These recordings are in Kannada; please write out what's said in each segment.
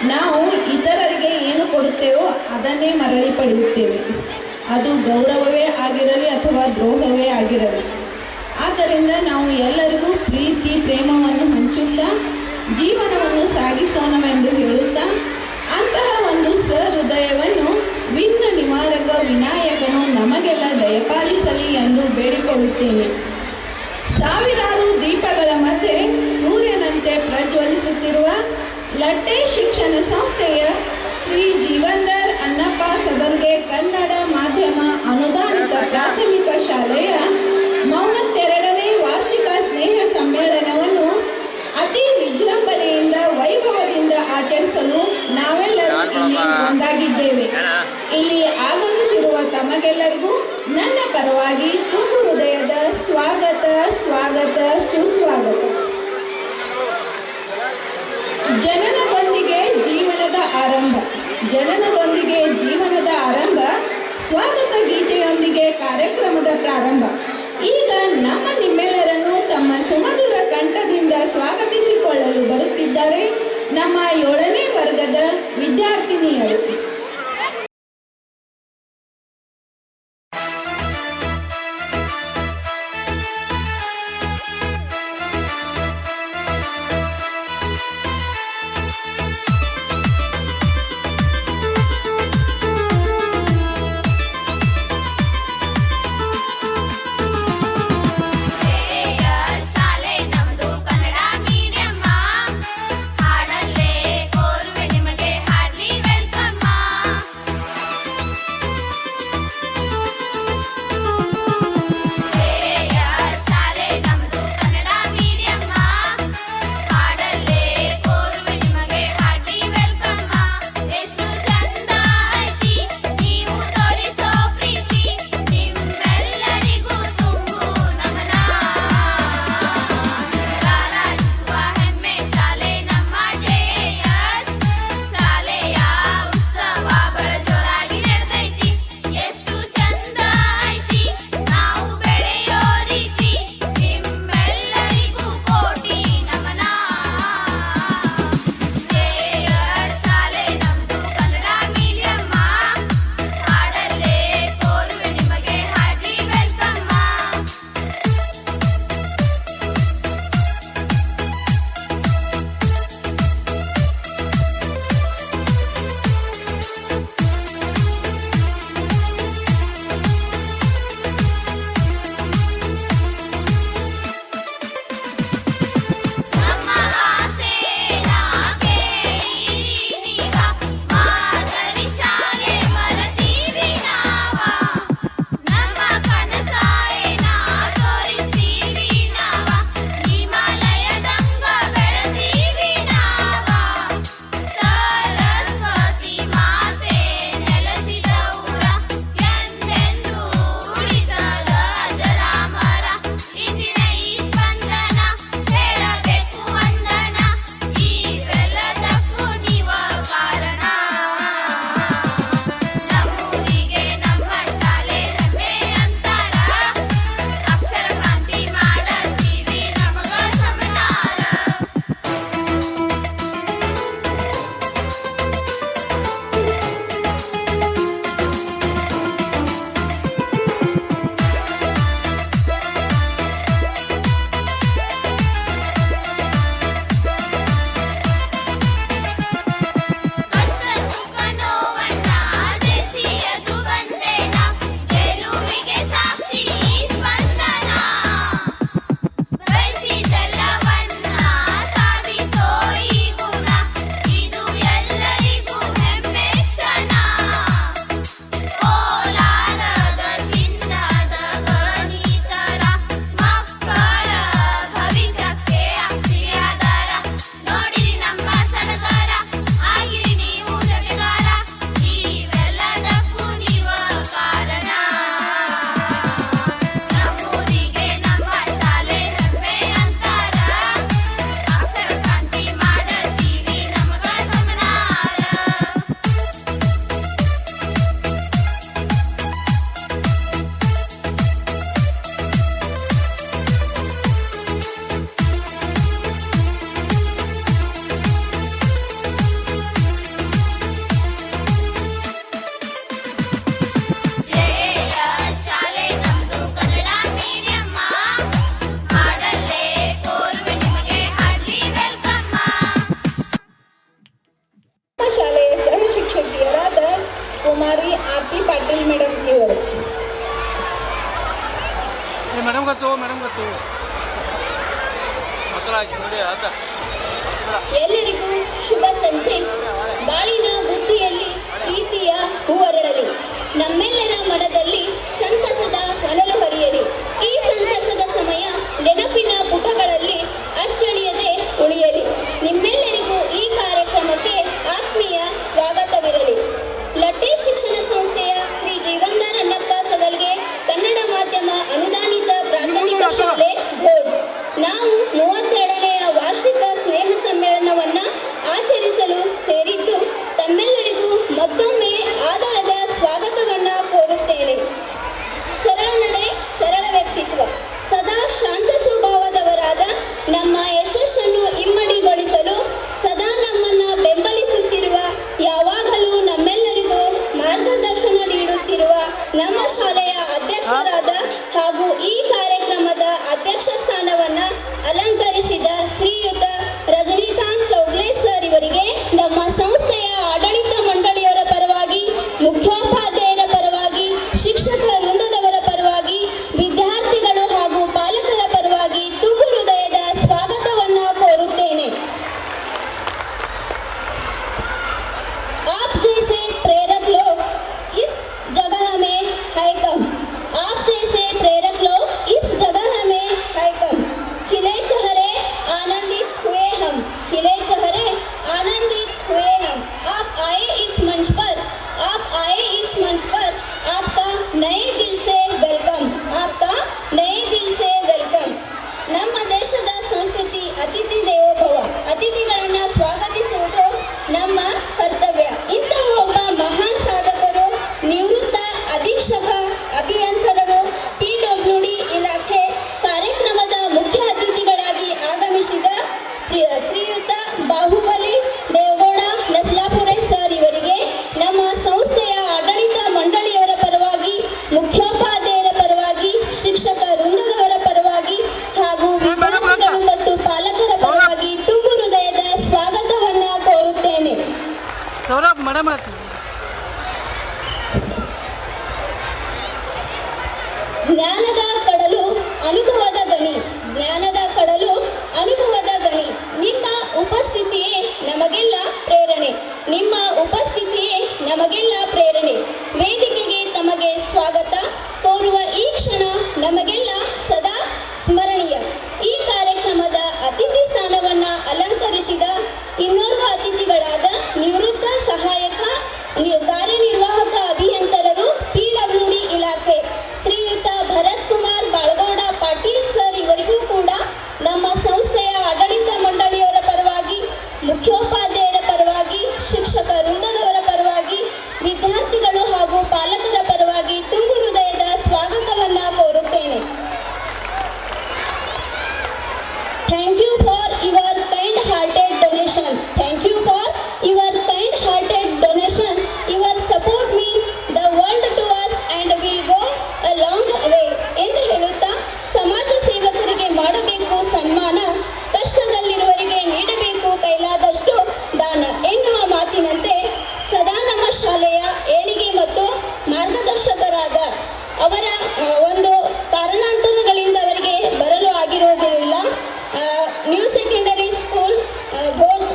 ನಾವು ಇತರರಿಗೆ ಏನು ಕೊಡುತ್ತೇವೋ ಅದನ್ನೇ ಮರಳಿ ಪಡೆಯುತ್ತೇವೆ. ಅದು ಗೌರವವೇ ಆಗಿರಲಿ ಅಥವಾ ದ್ರೋಹವೇ ಆಗಿರಲಿ. ಆದ್ದರಿಂದ ನಾವು ಎಲ್ಲರಿಗೂ ಪ್ರೀತಿ ಪ್ರೇಮವನ್ನು ಹಂಚುತ್ತಾ ಜೀವನವನ್ನು ಸಾಗಿಸೋಣವೆಂದು ಹೇಳುತ್ತಾ ಅಂತಹ ಒಂದು ಸಹೃದಯವನ್ನು ವಿಘ್ನ ನಿವಾರಕ ವಿನಾಯಕನು ನಮಗೆಲ್ಲ ದಯಪಾಲಿಸಲಿ ಎಂದು ಬೇಡಿಕೊಳ್ಳುತ್ತೇನೆ. ಸಾವಿರಾರು ದೀಪಗಳ ಮಧ್ಯೆ ಸೂರ್ಯನಂತೆ ಪ್ರಜ್ವಲಿಸುತ್ತಿರುವ ಲಟ್ಟೆ ಶಿಕ್ಷಣ ಸಂಸ್ಥೆಯ ಶ್ರೀ ಜೀವಂದರ್ ಅನ್ನಪ್ಪ ಸದರ್ಗೆ ಕನ್ನಡ ಮಾಧ್ಯಮ ಅನುದಾನಿತ ಪ್ರಾಥಮಿಕ ಶಾಲೆಯ 32ನೇ ವಾರ್ಷಿಕ ಸ್ನೇಹ ಸಮ್ಮೇಳನವನ್ನು ಅತಿ ವಿಜೃಂಭಣೆಯಿಂದ ವೈಭವದಿಂದ ಆಚರಿಸಲು ನಾವೆಲ್ಲರೂ ಇಲ್ಲಿ ಒಂದಾಗಿದ್ದೇವೆ. ಇಲ್ಲಿ ಆಗಮಿಸಿರುವ ತಮಗೆಲ್ಲರಿಗೂ ನನ್ನ ಪರವಾಗಿ ತುಂಬು ಹೃದಯದ ಸ್ವಾಗತ ಸ್ವಾಗತ ಸುಸ್ವಾಗತ. ಜನನದೊಂದಿಗೆ ಜೀವನದ ಆರಂಭ, ಜನನದೊಂದಿಗೆ ಜೀವನದ ಆರಂಭ, ಸ್ವಾಗತ ಗೀತೆಯೊಂದಿಗೆ ಕಾರ್ಯಕ್ರಮದ ಪ್ರಾರಂಭ. ಈಗ ನಿಮ್ಮೆಲ್ಲರನ್ನು ತಮ್ಮ ಸುಮಧುರ ಕಂಠದಿಂದ ಸ್ವಾಗತಿಸಿಕೊಳ್ಳಲು ಬರುತ್ತಿದ್ದಾರೆ ನಮ್ಮ 7ನೇ ವರ್ಗದ ವಿದ್ಯಾರ್ಥಿನಿಯರು. ಹಾಡಲ್ಲೇ ಕೋರುವೆ ನಿಮಗೆ ಹಾರ್ಡ್ಲಿ ವೆಲ್ಕಮ್. ಎಲ್ಲರಿಗೂ ಶುಭ ಸಂಜೆ. ಬಾಳಿನ ಬುದ್ಧಿಯಲ್ಲಿ ಪ್ರೀತಿಯ ಹೂವರಳಲಿ, ನಮ್ಮೆಲ್ಲರ ಮನದಲ್ಲಿ ಸಂತಸದ ಹೊನಲು ಹರಿಯಲಿ. ಈ ಸಂತಸದ ಸಮಯ ನೆನಪಿನ ಪುಟಗಳಲ್ಲಿ ಅಚ್ಚಳಿಯದೆ ಉಳಿಯಲಿ. ನಿಮ್ಮೆಲ್ಲರಿಗೂ ಈ ಕಾರ್ಯಕ್ರಮಕ್ಕೆ ಆತ್ಮೀಯ ಸ್ವಾಗತವಿರಲಿ. ಲಟ್ಟೆ ಶಿಕ್ಷಣ ಸಂಸ್ಥೆಯ ಶ್ರೀ ಜೀವಂದಾರಣ್ಣಪ್ಪ ಸದಲ್ಗೆ ಕನ್ನಡ ಮಾಧ್ಯಮ ಅನುದಾನಿತ ಪ್ರಾಥಮಿಕ ಶಾಲೆ ಭೋಜ್ ನಾವು 32ನೇಯ ವಾರ್ಷಿಕ ಸ್ನೇಹ ಸಮ್ಮೇಳನವನ್ನು ಆಚರಿಸಲು ಸೇರಿದ್ದು ತಮ್ಮೆಲ್ಲರಿಗೂ ಮತ್ತೊಮ್ಮೆ ಆದರದ ಸ್ವಾಗತವನ್ನು ಕೋರುತ್ತೇನೆ. ಸರಳ ನಡೆ, ಸರಳ ವ್ಯಕ್ತಿತ್ವ, ಸದಾ ಶಾಂತ ಸ್ವಭಾವದವರಾದ ನಮ್ಮ ಯಶಸ್ಸನ್ನು ಇಮ್ಮಡಿಗೊಳಿಸಲು ಸದಾ ನಮ್ಮನ್ನ ಬೆಂಬಲಿಸುತ್ತಿರುವ, ಯಾವಾಗಲೂ ನಮ್ಮೆಲ್ಲರಿಗೂ ಮಾರ್ಗದರ್ಶನ ನೀಡುತ್ತಿರುವ ನಮ್ಮ ಶಾಲೆಯ ಅಧ್ಯಕ್ಷರಾದ ಹಾಗೂ ಈ ಕಾರ್ಯಕ್ರಮದ ಅಧ್ಯಕ್ಷ ಸ್ಥಾನವನ್ನ ಅಲಂಕರಿಸಿದ ಶ್ರೀಯುತ ರಜನಿಕಾಂತ್ ಚೌಗ್ಲೆ ಸರ್ ಇವರಿಗೆ ನಮ್ಮ ಸಂಸ್ಥೆಯ ಆಡಳಿತ ಮಂಡಳಿಯವರ ಪರವಾಗಿ, ಮುಖ್ಯೋಪಾಧ್ಯಾಯರ ಪರವಾಗಿ, ಶಿಕ್ಷಕ ವೃಂದದವರ ಪರವಾಗಿ, ವಿದ್ಯಾರ್ಥಿಗಳು ಹಾಗೂ ಪಾಲಕರ ಪರವಾಗಿ ತುಂಬು ಹೃದಯದ ಸ್ವಾಗತವನ್ನ ಕೋರುತ್ತೇನೆ. आप जैसे प्रेरक लोग इस जगह में है कम. आप जैसे प्रेरक लोग इस जगह में है कम. खिले चेहरे आनंदित हुए हम, खिले चेहरे आनंदित हुए हम. आप आए इस मंच पर, आप आए इस मंच पर. आपका नए दिल से वेलकम, आपका नए दिल से वेलकम. ನಮ್ಮ ದೇಶದ ಸಂಸ್ಕೃತಿ ಅತಿಥಿ ದೇವೋ ಭವ, ಅತಿಥಿಗಳನ್ನು ಸ್ವಾಗತಿಸುವುದು ನಮ್ಮ ಕರ್ತವ್ಯ. ಇಂತಹ ಒಬ್ಬ ಮಹಾನ್ ಸಾಧಕರು, ನಿವೃತ್ತ ಅಧೀಕ್ಷಕ ಅಭಿಯಂತರರು, PWD ಇಲಾಖೆ ಕಾರ್ಯಕ್ರಮದ ಮುಖ್ಯ ಅತಿಥಿಗಳಾಗಿ ಆಗಮಿಸಿದ ಶ್ರೀಯುತ ಬಾಹುಬಲಿ ದೇವಗೌಡ ನಸ್ಲಾಪುರೆ ಸರ್ ಇವರಿಗೆ ನಮ್ಮ ಸಂಸ್ಥೆಯ ಆಡಳಿತ ಮಂಡಳಿಯವರ ಪರವಾಗಿ, ಮುಖ್ಯೋಪಾಧ್ಯಾಯರ ಪರವಾಗಿ, ಶಿಕ್ಷಕ ವೃಂದದವರ ಪರವಾಗಿ ಹಾಗೂ ವಿದ್ಯಾರ್ಥಿಗಳು ಮತ್ತು ಪಾಲಕರ ಪರವಾಗಿ ತುಂಬು ಹೃದಯದ ಸ್ವಾಗತವನ್ನ ಕೋರುತ್ತೇನೆ. ಜ್ಞಾನದ ಕಡಲು ಅನುಭವದ ಗಣಿ, ಜ್ಞಾನದ ಕಡಲು ಅನುಭವದ ಗಣಿ. ನಿಮ್ಮ ಉಪಸ್ಥಿತಿಯೇ ನಮಗೆಲ್ಲ ಪ್ರೇರಣೆ, ನಿಮ್ಮ ಉಪಸ್ಥಿತಿಯೇ ನಮಗೆಲ್ಲ ಪ್ರೇರಣೆ. ವೇದಿಕೆಗೆ ತಮಗೆ ಸ್ವಾಗತ ಕೋರುವ ಈ ಕ್ಷಣ ನಮಗೆಲ್ಲ ಸದಾ ಸ್ಮರಣೀಯ. ಈ ಕಾರ್ಯಕ್ರಮದ ಅತಿಥಿ ಸ್ಥಾನವನ್ನ ಅಲಂಕರಿಸಿದ ಇನ್ನೋರ್ವ ಅತಿಥಿಗಳಾದ ನಿವೃತ್ತ ಸಹಾಯಕ ಕಾರ್ಯನಿರ್ವಾಹಕ ಅಭಿಯಂತರರು, PWD ಇಲಾಖೆ ಶ್ರೀಯುತ ಭರತ್ ಕುಮಾರ್ ಬಾಳಗೌಡ ಪಾಟೀಲ್ ಸರ್ ಇವರಿಗೂ ಕೂಡ ನಮ್ಮ ಸಂಸ್ಥೆಯ ಆಡಳಿತ ಮಂಡಳಿಯವರ ಪರವಾಗಿ, ಮುಖ್ಯೋಪಾಧ್ಯಾಯರ ಪರವಾಗಿ, ಶಿಕ್ಷಕ ವೃಂದದವರ ಪರವಾಗಿ, ವಿದ್ಯಾರ್ಥಿಗಳು ಹಾಗೂ ಪಾಲಕರ ಪರವಾಗಿ ತುಂಬು ಹೃದಯದ ಸ್ವಾಗತವನ್ನ ಕೋರುತ್ತೇನೆ. Thank you for your kind hearted donation, thank you for your kind hearted donation. Your support means the world to us and will go a long way ಎಂದು ಹೇಳುತ್ತಾ, ಸಮಾಜ ಸೇವಕರಿಗೆ ಮಾಡಬೇಕು ಸನ್ಮಾನ, ಕಷ್ಟದಲ್ಲಿರುವವರಿಗೆ ನೀಡಬೇಕು ಕೈಲಾದಷ್ಟು ದಾನ ಎನ್ನುವ ಮಾತಿನಂತೆ ಸದಾ ನಮ್ಮ ಶಾಲೆಯ ಏಳಿಗೆ ಮತ್ತು ಮಾರ್ಗದರ್ಶಕರಾದ ಅವರ ಒಂದು ಕಾರಣಾಂತರಗಳಿಂದ ಅವರಿಗೆ ಬರಲು ಆಗಿರುವುದಿಲ್ಲ. ನ್ಯೂ ಸೆಕೆಂಡರಿ ಸ್ಕೂಲ್ ಭೋಜ್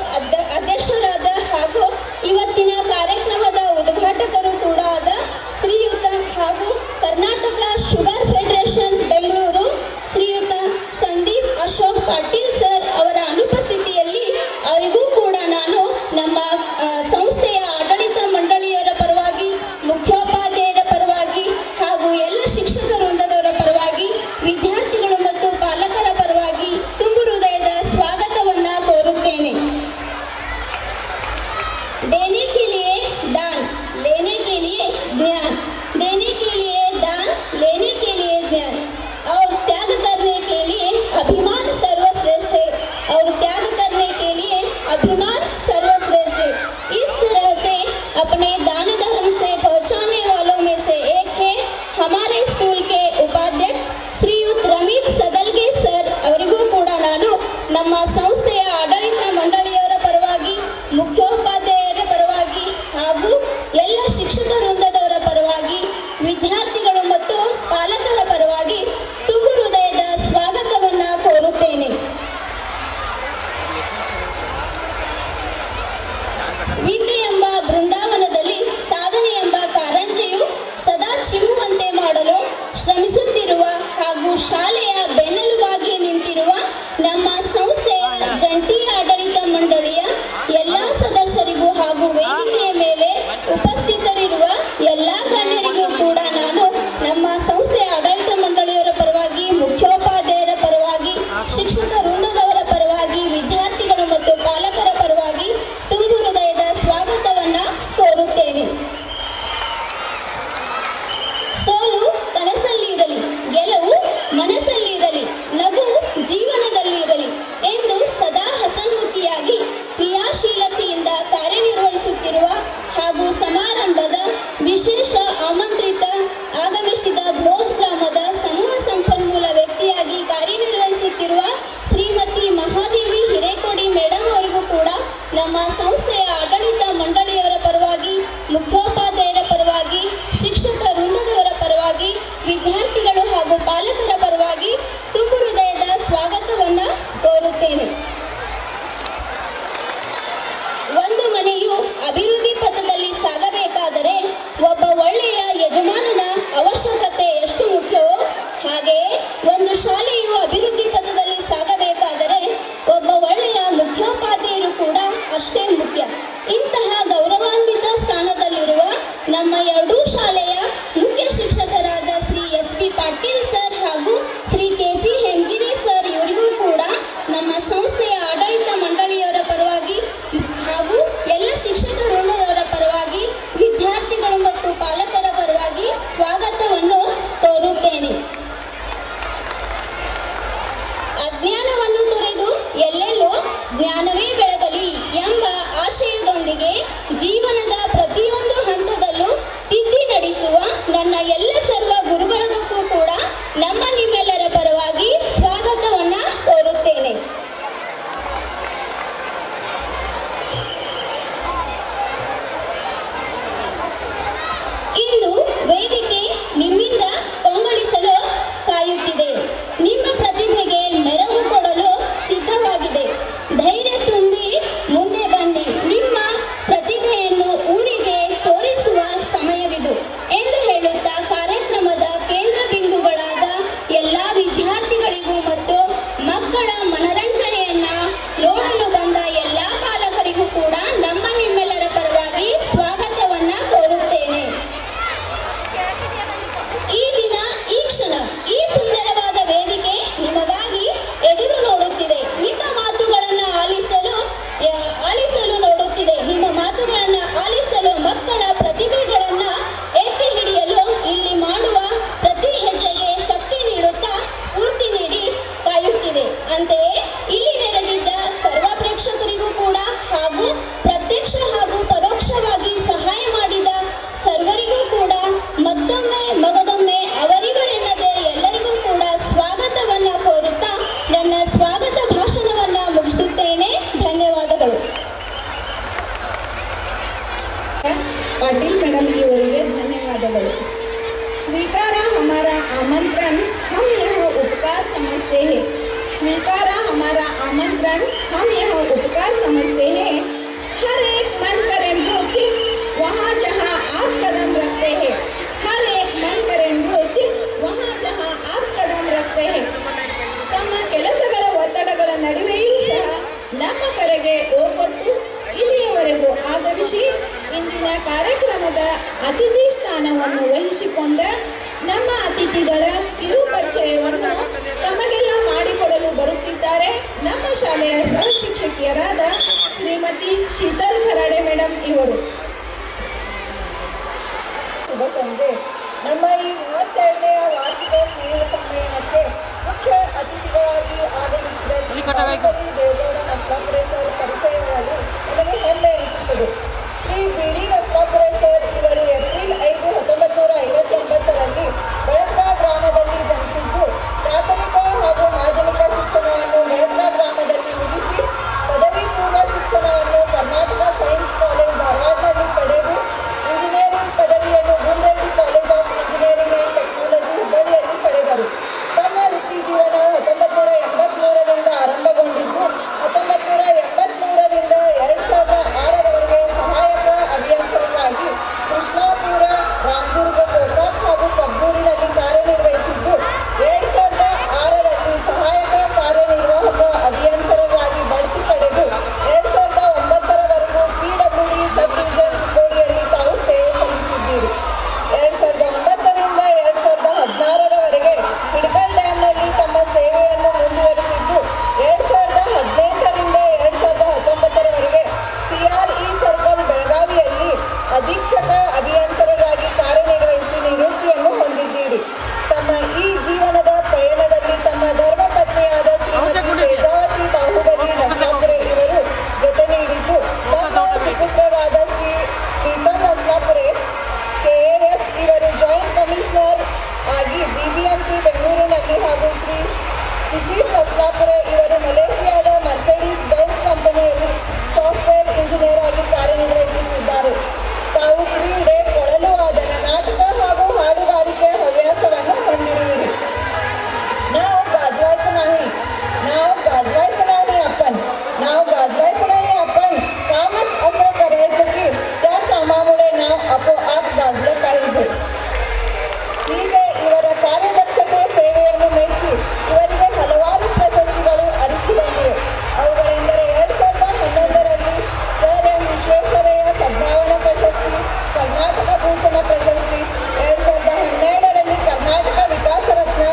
ಅಧ್ಯಕ್ಷರಾದ ಹಾಗೂ ಇವತ್ತಿನ ಕಾರ್ಯಕ್ರಮದ ಉದ್ಘಾಟಕರು ಕೂಡ ಆದ ಶ್ರೀಯುತ ಹಾಗೂ ಕರ್ನಾಟಕ ಶುಗರ್ ಫೆಡರೇಷನ್ ಬೆಂಗಳೂರು ಶ್ರೀಯುತ ಸಂದೀಪ್ ಅಶೋಕ್ ಪಾಟೀಲ್ ಸರ್ ಅವರ ಅನುಪಸ್ಥಿತಿಯಲ್ಲಿ ಅವರಿಗೂ ಕೂಡ ನಾನು ನಮ್ಮ ಸಂಸ್ಥೆಯ ಆಡಳಿತ ಮಂಡಳಿಯವರ ಪರವಾಗಿ, ಮುಖ್ಯೋಪಾಧ್ಯಾಯರ ಪರವಾಗಿ ಹಾಗೂ ಎಲ್ಲ ಶಿಕ್ಷಕ ವೃಂದದವರ ಪರವಾಗಿ, ವಿದ್ಯಾರ್ಥಿಗಳು ಮತ್ತು ಪಾಲಕರ ಪರವಾಗಿ ತುಂಬು ಹೃದಯದ ಸ್ವಾಗತವನ್ನ ಕೋರುತ್ತೇನೆ. देने के लिए दान, लेने के लिए ज्ञान, देने के लिए दान, लेने के लिए ज्ञान और त्याग करने के लिए अभिमान सर्वश्रेष्ठ है, और त्याग करने के लिए अभिमान सर्वश्रेष्ठ है. इस तरह से अपने दान धर्म से पहुंचाने वालों में से एक है हमारे स्कूल के उपाध्यक्ष श्रीयुत रमित सदलगे सर. ಅವರಿಗೂ ಕೂಡ ನಾನು ನಮ್ಮ ಸಂಸ್ಥೆಯ ಆಡಳಿತ ಮಂಡಳಿಯವರ ಪರವಾಗಿ, ಮುಖ್ಯೋಪಾಧ್ಯಾಯರ ಪರವಾಗಿ ಹಾಗೂ ಎಲ್ಲ ಶಿಕ್ಷಕ ವೃಂದದವರ ಪರವಾಗಿ, ವಿದ್ಯಾರ್ಥಿಗಳು ಮತ್ತು ಪಾಲಕರ ಪರವಾಗಿ ತುಂಬು ಹೃದಯದ ಸ್ವಾಗತವನ್ನ ಕೋರುತ್ತೇನೆ. ಶ್ರಮಿಸುತ್ತಿರುವ ಹಾಗೂ ಶಾಲೆಯ ಬೆನ್ನೆಲುಬಾಗಿ ನಿಂತಿರುವ ನಮ್ಮ ಸಂಸ್ಥೆಯ ಜಂಟಿ ಆಡಳಿತ ಮಂಡಳಿಯ ಎಲ್ಲ ಸದಸ್ಯರಿಗೂ ಹಾಗೂ ವೇದಿಕೆಯ ಮೇಲೆ ಉಪಸ್ಥಿತರಿರುವ ಎಲ್ಲ ಗಣ್ಯರಿಗೂ ಕೂಡ ನಾನು ನಮ್ಮ ಸಂಸ್ಥೆಯ ಆಡಳಿತ ಮಂಡಳಿಯವರ ಪರವಾಗಿ, ಮುಖ್ಯೋಪಾಧ್ಯಾಯರ ಪರವಾಗಿ, ಶಿಕ್ಷಕ ವೃಂದದವರ ಪರವಾಗಿ, ವಿದ್ಯಾರ್ಥಿಗಳು ಮತ್ತು ಪಾಲಕರ ಪರವಾಗಿ ತುಂಬು ಹೃದಯದ ಸ್ವಾಗತವನ್ನ ಕೋರುತ್ತೇನೆ. ಸೋಲು ಕನಸಲ್ಲಿ ಇರಲಿ, ಗೆಲುವು ಮನಸ್ಸಲ್ಲಿ ಇರಲಿ, ನಗು ಜೀವನದಲ್ಲಿ ಇರಲಿ ಎಂದು ಸದಾ ಹಸನ್ಮುಖಿಯಾಗಿ ಕ್ರಿಯಾಶೀಲತೆಯಿಂದ ಕಾರ್ಯನಿರ್ವಹಿಸುತ್ತಿರುವ ಹಾಗೂ ಸಮಾರಂಭದ ವಿಶೇಷ ಆಮಂತ್ರಿತ ಆಗಮಿಸಿದ ಭೋಜ್ ಗ್ರಾಮದ ಸಮೂಹ ಸಂಪನ್ಮೂಲ ವ್ಯಕ್ತಿಯಾಗಿ ಕಾರ್ಯನಿರ್ವಹಿಸುತ್ತಿರುವ ಶ್ರೀಮತಿ ಮಹಾದೇವಿ ಹಿರೇಕೋಡಿ ಮೇಡಮ್ ಅವರಿಗೂ ಕೂಡ ನಮ್ಮ ಸಂಸ್ಥೆಯ ಆಡಳಿತ ಮಂಡಳಿಯವರ ಪರವಾಗಿ, ಮುಖ್ಯೋಪಾಧ್ಯಾಯರ ಪರವಾಗಿ, ಶಿಕ್ಷಕ ವೃಂದದವರ ಪರವಾಗಿ, ವಿದ್ಯಾರ್ಥಿಗಳು ಹಾಗೂ ಪಾಲಕರ ಪರವಾಗಿ ತುಂಬು ಹೃದಯದ ಸ್ವಾಗತವನ್ನ ಕೋರುತ್ತೇನೆ. ಒಂದು ಮನೆಯು ಅಭಿವೃದ್ಧಿ ಪಥದಲ್ಲಿ ಸಾಗಬೇಕಾದರೆ ಒಬ್ಬ ಒಳ್ಳೆಯ ಯಜಮಾನನ ಅವಶ್ಯಕತೆ ಎಷ್ಟು ಮುಖ್ಯವೋ ಹಾಗೆಯೇ ಒಂದು ಶಾಲೆಯು ಅಭಿವೃದ್ಧಿ ಪಥದಲ್ಲಿ ಸಾಗಬೇಕಾದರೆ ಒಬ್ಬ ಒಳ್ಳೆಯ ಮುಖ್ಯೋಪಾಧ್ಯಾಯರು ಕೂಡ ಅಷ್ಟೇ ಮುಖ್ಯ. ಇಂತಹ ಗೌರವಾನ್ವಿತ ಸ್ಥಾನದಲ್ಲಿರುವ ನಮ್ಮ ಎರಡೂ ಶಾಲೆಯ ಮುಖ್ಯ ಶಿಕ್ಷಕರಾದ Shri S P Patil sir ಹಾಗೂ ಶ್ರೀ KP ಹೆಮ್ಗಿರಿ ಸರ್ ಇವರಿಗೂ ಕೂಡ ನಮ್ಮ ಸಂಸ್ಥೆಯ ಆಡಳಿತ ಮಂಡಳಿಯವರ ಪರವಾಗಿ ಹಾಗೂ ಎಲ್ಲ ಶಿಕ್ಷಕ ವೃಂದದವರ ಪರವಾಗಿ, ವಿದ್ಯಾರ್ಥಿಗಳು ಮತ್ತು ಪಾಲಕರ ಪರವಾಗಿ ಸ್ವಾಗತವನ್ನು ಕೋರುತ್ತೇನೆ. ಅಜ್ಞಾನವನ್ನು ತೊರೆದು ಎಲ್ಲೆಲ್ಲೋ ಜ್ಞಾನವೇ ಬೆಳಗಲಿ ಎಂಬ ಆಶಯದೊಂದಿಗೆ ಜೀವನದ ಪ್ರತಿಯೊಂದು ಹಂತದಲ್ಲೂ ತಿದ್ದಿ ನಡೆಸುವ ನನ್ನ ಎಲ್ಲ ಸರ್ವ ಗುರುಗಳಿಗೂ ಕೂಡ ನಮ್ಮ ನಿಮ್ಮೆಲ್ಲರ ಪರವಾಗಿ ಸ್ವಾಗತವನ್ನ ಕೋರುತ್ತೇನೆ. ಇಂದು ವೇದಿಕೆ ನಿಮ್ಮಿಂದ ಕಂಗೊಳಿಸಲು ಕಾಯುತ್ತಿದೆ. ನಿಮ್ಮ ಪ್ರತಿಭೆಗೆ ಮೆರುಗು ಕೊಡಲು ಸಿದ್ಧವಾಗಿದೆ. ಧೈರ್ಯ ತುಂಬಿ ಮುಂದೆ ಬನ್ನಿ. ನಿಮ್ಮ ಪ್ರತಿಭೆಯನ್ನು ಊರಿಗೆ ತೋರಿಸುವ ಸಮಯವಿದು ಎಂದು ಹೇಳುತ್ತಾ ಕಾರ್ಯಕ್ರಮದ ಕೇಂದ್ರ ಬಿಂದುಗಳಾದ ಎಲ್ಲ ವಿದ್ಯಾರ್ಥಿಗಳಿಗೂ ಮತ್ತು ಮಕ್ಕಳ ಮನರಂಜನೆಯನ್ನ ನೋಡಲು ಬಂದ ಎಲ್ಲ ಪಾಲಕರಿಗೂ ಕೂಡ ನಮ್ಮ ನಿಮ್ಮೆಲ್ಲರ ಪರವಾಗಿ ಸ್ವಾಗತವನ್ನ ಕೋರುತ್ತೇನೆ. ಈ ದಿನ, ಈ ಕ್ಷಣ, ಈ ಸುಂದರವಾದ ವೇದಿಕೆ ನಿಮಗಾಗಿ ಎದುರು ನೋಡುತ್ತಿದೆ. ನಿಮ್ಮ ಮಾತುಗಳನ್ನು ಆಲಿಸಲು ನೋಡುತ್ತಿದೆ. ನಿಮ್ಮ ಮಾತುಗಳನ್ನು ಆಲಿಸಲು, ಮಕ್ಕಳ ಪ್ರತಿಭೆಗಳನ್ನ ಎತ್ತಿ ಹಿಡಿಯಲು ಇಲ್ಲಿ ಮಾಡುವ ಪ್ರತಿ ಹೆಜ್ಜೆಗೆ ಶಕ್ತಿ ನೀಡುತ್ತಾ ಸ್ಫೂರ್ತಿ ನೀಡಿ ಕಾಯುತ್ತಿದೆ. ಅಂತೆಯೇ ಇಲ್ಲಿ ನೆರೆದಿದ್ದ ಸರ್ವ ಪ್ರೇಕ್ಷಕರಿಗೂ ಕೂಡ ಹಾಗೂ ಪ್ರತ್ಯಕ್ಷ ಹಾಗೂ ಪರೋಕ್ಷವಾಗಿ ಸಹಾಯ ಮಾಡಿದ ಸರ್ವರಿಗೂ ಕೂಡ ಮತ್ತೊಮ್ಮೆ ಮಗದೊಮ್ಮೆ ಅವರಿವರೆನ್ನದೆ ಎಲ್ಲರಿಗೂ ಕೂಡ ಸ್ವಾಗತವನ್ನ ಕೋರುತ್ತಾ ನನ್ನ ಸ್ವಾಗತ ಭಾಷಣವನ್ನ ಮುಗಿಸುತ್ತೇನೆ. ಧನ್ಯವಾದಗಳು. पाटिल मैडम ಇವರಿಗೆ ಧನ್ಯವಾದಗಳು. स्वीकारा हमारा आमंत्रण, हम यह उपकार समझते हैं. स्वीकारा हमारा आमंत्रण, हम यह उपकार समझते हैं. हर एक मन करे नृत्य वहाँ जहाँ आप कदम रखते हैं. हर एक मन करे नृत्य वहाँ जहाँ आप कदम रखते हैं. ತಮ್ಮ ಕೆಲಸಗಳ ಒತ್ತಡಗಳ ನಡುವೆಯೂ ಸಹ ನಮ್ಮ ಕರೆಗೆ ಓಗೊಟ್ಟು ಇಲ್ಲಿಯವರೆಗೂ ಆಗಮಿಸಿ ಇಂದಿನ ಕಾರ್ಯಕ್ರಮದ ಅತಿಥಿ ಸ್ಥಾನವನ್ನು ವಹಿಸಿಕೊಂಡ ನಮ್ಮ ಅತಿಥಿಗಳ ಕಿರು ಪರಿಚಯವನ್ನು ತಮಗೆಲ್ಲ ಮಾಡಿಕೊಡಲು ಬರುತ್ತಿದ್ದಾರೆ ನಮ್ಮ ಶಾಲೆಯ ಸಹ ಶಿಕ್ಷಕಿಯರಾದ ಶ್ರೀಮತಿ ಶೀತಲ್ ಖರಾಡೆ ಮೇಡಮ್ ಇವರು. ಶುಭ ಸಂಜೆ. ನಮ್ಮ ಈ 32ನೇ ವಾರ್ಷಿಕ ಸ್ನೇಹ ಸಮ್ಮೇಳನಕ್ಕೆ ಮುಖ್ಯ ಅತಿಥಿಗಳಾಗಿ ಆಗಮಿಸಿದ ಶ್ರೀ ಬಾಹುಬಲಿ ದೇವಗೌಡ ನಸ್ಲಾಪುರೆ ಸರ್ ಪರಿಚಯ ಮಾಡಲು ನನಗೆ ಹೆಮ್ಮೆ ಎನಿಸುತ್ತದೆ. ಶ್ರೀ BD ನಸ್ಲಾಪುರೆ ಸರ್ ಇವರು ಏಪ್ರಿಲ್ 5, 1959ರಲ್ಲಿ ಬೆಳತ್ಗಾ ಗ್ರಾಮದಲ್ಲಿ ಜನಿಸಿದ್ದು ಪ್ರಾಥಮಿಕ ಹಾಗೂ ಮಾಧ್ಯಮಿಕ ಶಿಕ್ಷಣವನ್ನು ಬೆಳತ್ಗಾ ಗ್ರಾಮದಲ್ಲಿ ಮುಗಿಸಿ ಪದವಿ ಪೂರ್ವ ಶಿಕ್ಷಣವನ್ನು ಕರ್ನಾಟಕ ಸೈನ್ಸ್ ಕಾಲೇಜ್ ಧಾರವಾಡನಲ್ಲಿ ಪಡೆದು ಇಂಜಿನಿಯರಿಂಗ್ ಪದವಿಯನ್ನು Gulreddy college of engineering and technology ಹುಬ್ಬಳ್ಳಿಯಲ್ಲಿ ಪಡೆದರು. ತಮ್ಮ ವೃತ್ತಿ ಜೀವನವು 1983ರಿಂದ ಆರಂಭಗೊಂಡಿದ್ದು गाजलं पाहिजे. ಹೀಗೆ ಇವರ ಕಾರ್ಯದಕ್ಷತೆ ಸೇವೆಯನ್ನು ಮೆಚ್ಚಿ ಇವರಿಗೆ ಹಲವಾರು ಪ್ರಶಸ್ತಿಗಳು ಅರಿಸಿ ಬಂದಿವೆ. ಅವುಗಳೆಂದರೆ 2011ರಲ್ಲಿ ಸರ್ ಎಂ ವಿಶ್ವೇಶ್ವರಯ್ಯ ಸದ್ಭಾವನಾ ಪ್ರಶಸ್ತಿ, ಕರ್ನಾಟಕ ಭೂಷಣ ಪ್ರಶಸ್ತಿ, 2012ರಲ್ಲಿ ಕರ್ನಾಟಕ ವಿಕಾಸ ರತ್ನ,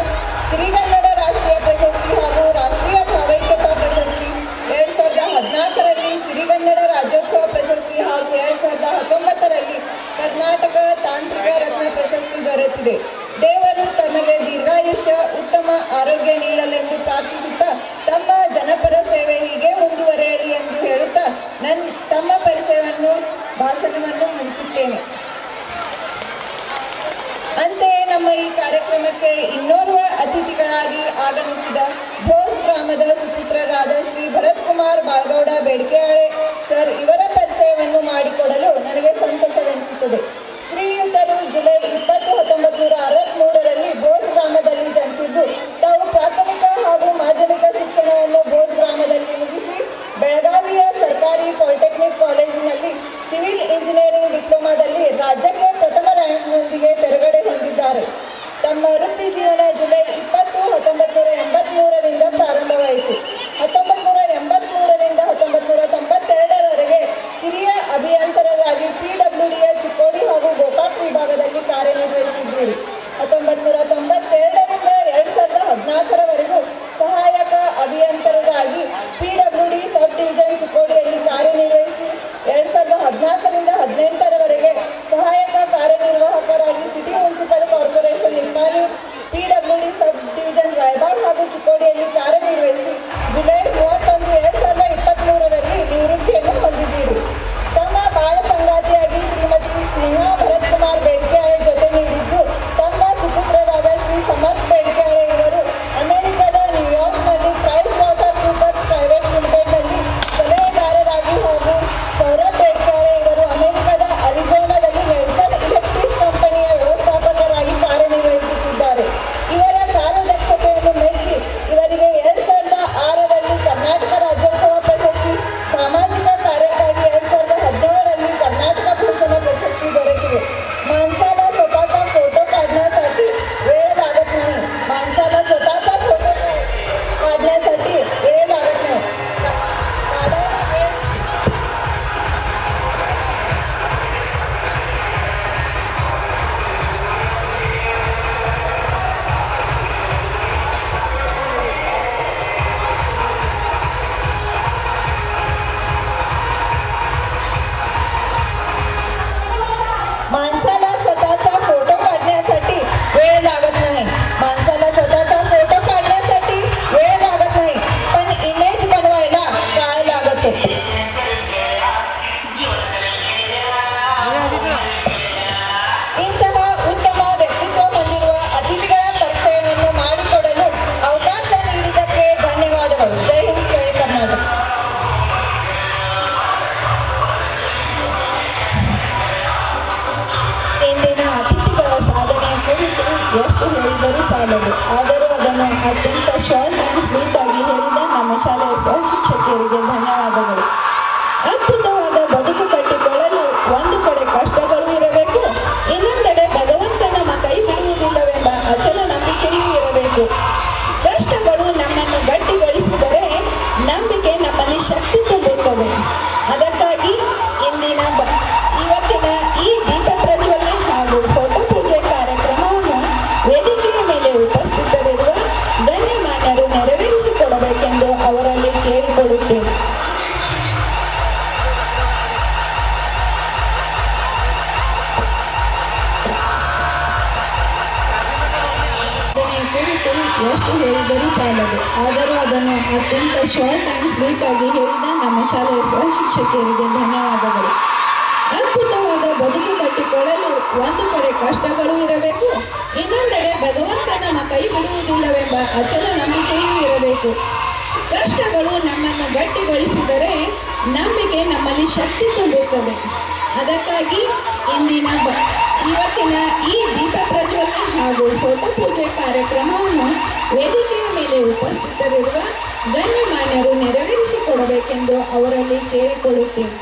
ಸಿರಿಗನ್ನಡ ರಾಷ್ಟ್ರೀಯ ಪ್ರಶಸ್ತಿ ಹಾಗೂ ರಾಷ್ಟ್ರೀಯ ಭಾವೈಕ್ಯತಾ ಪ್ರಶಸ್ತಿ, 2014ರಲ್ಲಿ ಸಿರಿಗನ್ನಡ ರಾಜ್ಯೋತ್ಸವ ಪ್ರಶಸ್ತಿ ಹಾಗೂ 2019ರಲ್ಲಿ ಕರ್ನಾಟಕ ತಾಂತ್ರಿಕ ರತ್ನ ಪ್ರಶಸ್ತಿ ದೊರೆತಿದೆ. ದೇವರು ತಮಗೆ ದೀರ್ಘಾಯುಷ್ಯ, ಉತ್ತಮ ಆರೋಗ್ಯ ನೀಡಲೆಂದು ಪ್ರಾರ್ಥಿಸುತ್ತಾ ತಮ್ಮ ಜನಪರ ಸೇವೆ ಹೀಗೆ ಮುಂದುವರೆಯಲಿ ಎಂದು ಹೇಳುತ್ತಾ ತಮ್ಮ ಭಾಷಣವನ್ನು ಮುಗಿಸುತ್ತೇನೆ. ಅಂತೆಯೇ ನಮ್ಮ ಈ ಕಾರ್ಯಕ್ರಮಕ್ಕೆ ಇನ್ನೋರ್ವ ಅತಿಥಿಗಳಾಗಿ ಆಗಮಿಸಿದ ಭೋಸ್ ಗ್ರಾಮದ ಸುಪುತ್ರರಾದ ಶ್ರೀ ಭರತ್ ಕುಮಾರ್ ಬಾಳ್ಗೌಡ ಬೇಡಿಕೆಯಾಳೆ ಸರ್ ಇವರ ಪರಿಚಯವನ್ನು ಮಾಡಿಕೊಡಲು ನನಗೆ ಸಂತಸವೆನಿಸುತ್ತದೆ. ಶ್ರೀಯುತರು ಜುಲೈ 20, 1963ರಲ್ಲಿ ಭೋಸ್ ಗ್ರಾಮದಲ್ಲಿ ಜನಿಸಿದ್ದು ತಾವು ಪ್ರಾಥಮಿಕ ಹಾಗೂ ಮಾಧ್ಯಮಿಕ ಶಿಕ್ಷಣವನ್ನು ಭೋಸ್ ಗ್ರಾಮದಲ್ಲಿ ಮುಗಿಸಿ ಬೆಳಗಾವಿಯ ಸರ್ಕಾರಿ ಪಾಲಿಟೆಕ್ನಿಕ್ ಕಾಲೇಜಿನಲ್ಲಿ ಸಿವಿಲ್ ಇಂಜಿನಿಯರಿಂಗ್ ಡಿಪ್ಲೊಮಾದಲ್ಲಿ ರಾಜ್ಯಕ್ಕೆ ಪ್ರಥಮ ರ್ಯಾಂಕ್ನೊಂದಿಗೆ ತೆರಗಡೆ ಹೊಂದಿದ್ದಾರೆ. ತಮ್ಮ ವೃತ್ತಿ ಜೀವನ ಜುಲೈ 20, 1983ರಿಂದ ಪ್ರಾರಂಭವಾಯಿತು. 1983ರಿಂದ 1992ರವರೆಗೆ ಹಿರಿಯ ಅಭಿಯಂತರರಾಗಿ PWDಯ ಚಿಕ್ಕೋಡಿ ಹಾಗೂ ಗೋಕಾಕ್ ವಿಭಾಗದಲ್ಲಿ ಕಾರ್ಯನಿರ್ವಹಿಸಿದ್ದೀರಿ. 1992ರಿಂದ 2014ರವರೆಗೂ ಸಹಾಯಕ ಅಭಿಯಂತರರಾಗಿ PWD ಸಬ್ ಡಿವಿಷನ್ ಚಿಕ್ಕೋಡಿಯಲ್ಲಿ ಕಾರ್ಯನಿರ್ವಹಿಸಿ 2014ರಿಂದ 2018ರವರೆಗೆ ಸಹಾಯಕ ಕಾರ್ಯನಿರ್ವಾಹಕರಾಗಿ city municipal corporation Nippani, PWD sub division Raybag ಹಾಗೂ ಚಿಕ್ಕೋಡಿಯಲ್ಲಿ ಕಾರ್ಯನಿರ್ವಹಿಸಿ ಜುಲೈ 31, 2023ರಲ್ಲಿ ನಿವೃತ್ತಿಯನ್ನು ಹೊಂದಿದ್ದೀರಿ. ತಮ್ಮ ಬಾಳ ಸಂಗಾತಿಯಾಗಿ ಶ್ರೀಮತಿ ಸ್ನೇಹಾ ಭರತ್ ಕುಮಾರ್ ಬೇಡಿಕೆಯಾಳೆ ಜೊತೆ ನೀಡಿದ್ದು ತಮ್ಮ ಸುಪುತ್ರರಾದ ಶ್ರೀ ಸಮರ್ಥ್ ಬೇಡಿಕೆಯಾಳೆ ಇವರು ಅಮೆರಿಕದ ನ್ಯೂಯಾರ್ಕ್ನಲ್ಲಿ ಪ್ರೈಸ್ ವಾಟರ್ ಕೂಪರ್ಸ್ ಪ್ರೈವೇಟ್ ಲಿಮಿಟೆಡ್ನಲ್ಲಿ ಸಲಹೆಗಾರರಾಗಿ ಹಾಗೂ ಸೌರಭ್ ಬೇಡಿಕೆಯಾಳೆ ಇವರು ಅಮೆರಿಕದ ಅರಿಜೋನಾದಲ್ಲಿ ನೆಲ್ಸನ್ ಎಲೆಕ್ಟ್ರಿಕ್ ಕಂಪನಿಯ ವ್ಯವಸ್ಥಾಪಕರಾಗಿ ಕಾರ್ಯನಿರ್ವಹಿಸುತ್ತಿದ್ದಾರೆ. ಇವರ ಕಾರ್ಯದಕ್ಷತೆಯನ್ನು ಮೆಚ್ಚಿ ಇವರಿಗೆ 2006ರಲ್ಲಿ ಕರ್ನಾಟಕ ರಾಜ್ಯೋತ್ಸವ ಪ್ರಶಸ್ತಿ, ಸಾಮಾಜಿಕ ಕಾರ್ಯಕ್ಕಾಗಿ 2017ರಲ್ಲಿ ಕರ್ನಾಟಕ भूषण प्रशस्ती दొరికిವೆ. माणसाला स्वतःचा फोटो काढण्यासाठी वेळ लागत नाही. माणसाला स्वतःचा फोटो काढण्यासाठी वेळ लागत नाही. काढायला वेळ माणसाला स्वतःचा फोटो काढण्यासाठी वेळ लागत नाही. माणसाला स्वतःचा फोटो काढण्यासाठी वेळ लागत नाही, पण इमेज बनवायला काळ लागतो. ಇಂತಹ ಉತ್ತಮ ವ್ಯಕ್ತಿತ್ವ ಹೊಂದಿರುವ ಅತಿಥಿಗಳ ಪರಿಚಯವನ್ನು ಮಾಡಿಕೊಡಲು ಅವಕಾಶ ನೀಡಿದ್ದಕ್ಕೆ ಧನ್ಯವಾದಗಳು. ಜೈ ಹಿಂದ್, ಜೈ ಕರ್ನಾಟಕ. ಇಂದಿನ ಅತಿಥಿಗಳ ಸಾಧನೆಯ ಕುರಿತು ಎಷ್ಟು ಹೇಳಿದರೂ ಸಾಲದು. ಆದರೂ ಅದನ್ನು ಅತ್ಯಂತ ಶಾರ್ಟ್ ಆ್ಯಂಡ್ ಸ್ವೀಟ್ ಆಗಿ ಹೇಳಿದ ನಮ್ಮ ಶಾಲೆಯ ಸಹಶಿಕ್ಷಕಿಯರಿಗೆ ಧನ್ಯವಾದಗಳು. ಅದ್ಭುತವಾದ ಬದುಕು ಕಟ್ಟಿಕೊಳ್ಳಲು ಒಂದು ಕಡೆ ಕಷ್ಟಗಳು ಇರಬೇಕು, ಇನ್ನೊಂದೆಡೆ ಭಗವಂತ ನಮ್ಮ ಕೈ ಬಿಡುವುದಿಲ್ಲವೆಂಬ ಅಚಲ ನಂಬಿಕೆಯೂ ಇರಬೇಕು. ಕಷ್ಟಗಳು ನಮ್ಮನ್ನು ಗಟ್ಟಿಗೊಳಿಸಿದರೆ ನಂಬಿಕೆ ನಮ್ಮಲ್ಲಿ ಶಕ್ತಿ ತುಂಬುತ್ತದೆ. ಅದಕ್ಕಾಗಿ ಇವತ್ತಿನ ಈ ದೀಪ ಪ್ರಜ್ವಲನೆ ಹಾಗೂ ಫೋಟೋ ಪೂಜೆ ಕಾರ್ಯಕ್ರಮವನ್ನು ವೇದಿಕೆಯ ಮೇಲೆ ಉಪಸ್ಥಿತರಿರುವ ಗಣ್ಯಮಾನ್ಯರು ನೆರವೇರಿಸಿಕೊಡಬೇಕೆಂದು ಅವರಲ್ಲಿ ಕೇಳಿಕೊಳ್ಳುತ್ತೇನೆ. ಕುರಿತು ಎಷ್ಟು ಹೇಳಿದರೂ ಸಾಲದು. ಆದರೂ ಅದನ್ನು ಅತ್ಯಂತ ಶಾರ್ಟ್ ಆ್ಯಂಡ್ ಸ್ವೀಟ್ ಆಗಿ ಹೇಳಿದ ನಮ್ಮ ಶಾಲೆಯ ಸಹಶಿಕ್ಷಕಿಯರಿಗೆ ಧನ್ಯವಾದಗಳು. ಅದ್ಭುತವಾದ ಬದುಕು ಕಟ್ಟಿಕೊಳ್ಳಲು ಒಂದು ಕಡೆ ಕಷ್ಟಗಳು ಇರಬೇಕು, ಇನ್ನೊಂದೆಡೆ ಭಗವಂತ ನಮ್ಮ ಕೈ ಬಿಡುವುದಿಲ್ಲವೆಂಬ ಅಚಲ ನಂಬಿಕೆಯೂ ಇರಬೇಕು. ಕಷ್ಟಗಳು ನಮ್ಮನ್ನು ಗಟ್ಟಿಗೊಳಿಸಿದರೆ ನಂಬಿಕೆ ನಮ್ಮಲ್ಲಿ ಶಕ್ತಿ ತುಂಬುತ್ತದೆ. ಅದಕ್ಕಾಗಿ ಇವತ್ತಿನ ಈ ದೀಪ ಪ್ರಜ್ವಲನೆ ಹಾಗೂ ಫೋಟೋ ಪೂಜೆ ಕಾರ್ಯಕ್ರಮವನ್ನು ವೇದಿಕೆಯ ಮೇಲೆ ಉಪಸ್ಥಿತರಿರುವ ಗಣ್ಯಮಾನ್ಯರು ನೆರವೇರಿಸಿಕೊಡಬೇಕೆಂದು ಅವರಲ್ಲಿ ಕೇಳಿಕೊಳ್ಳುತ್ತೇನೆ.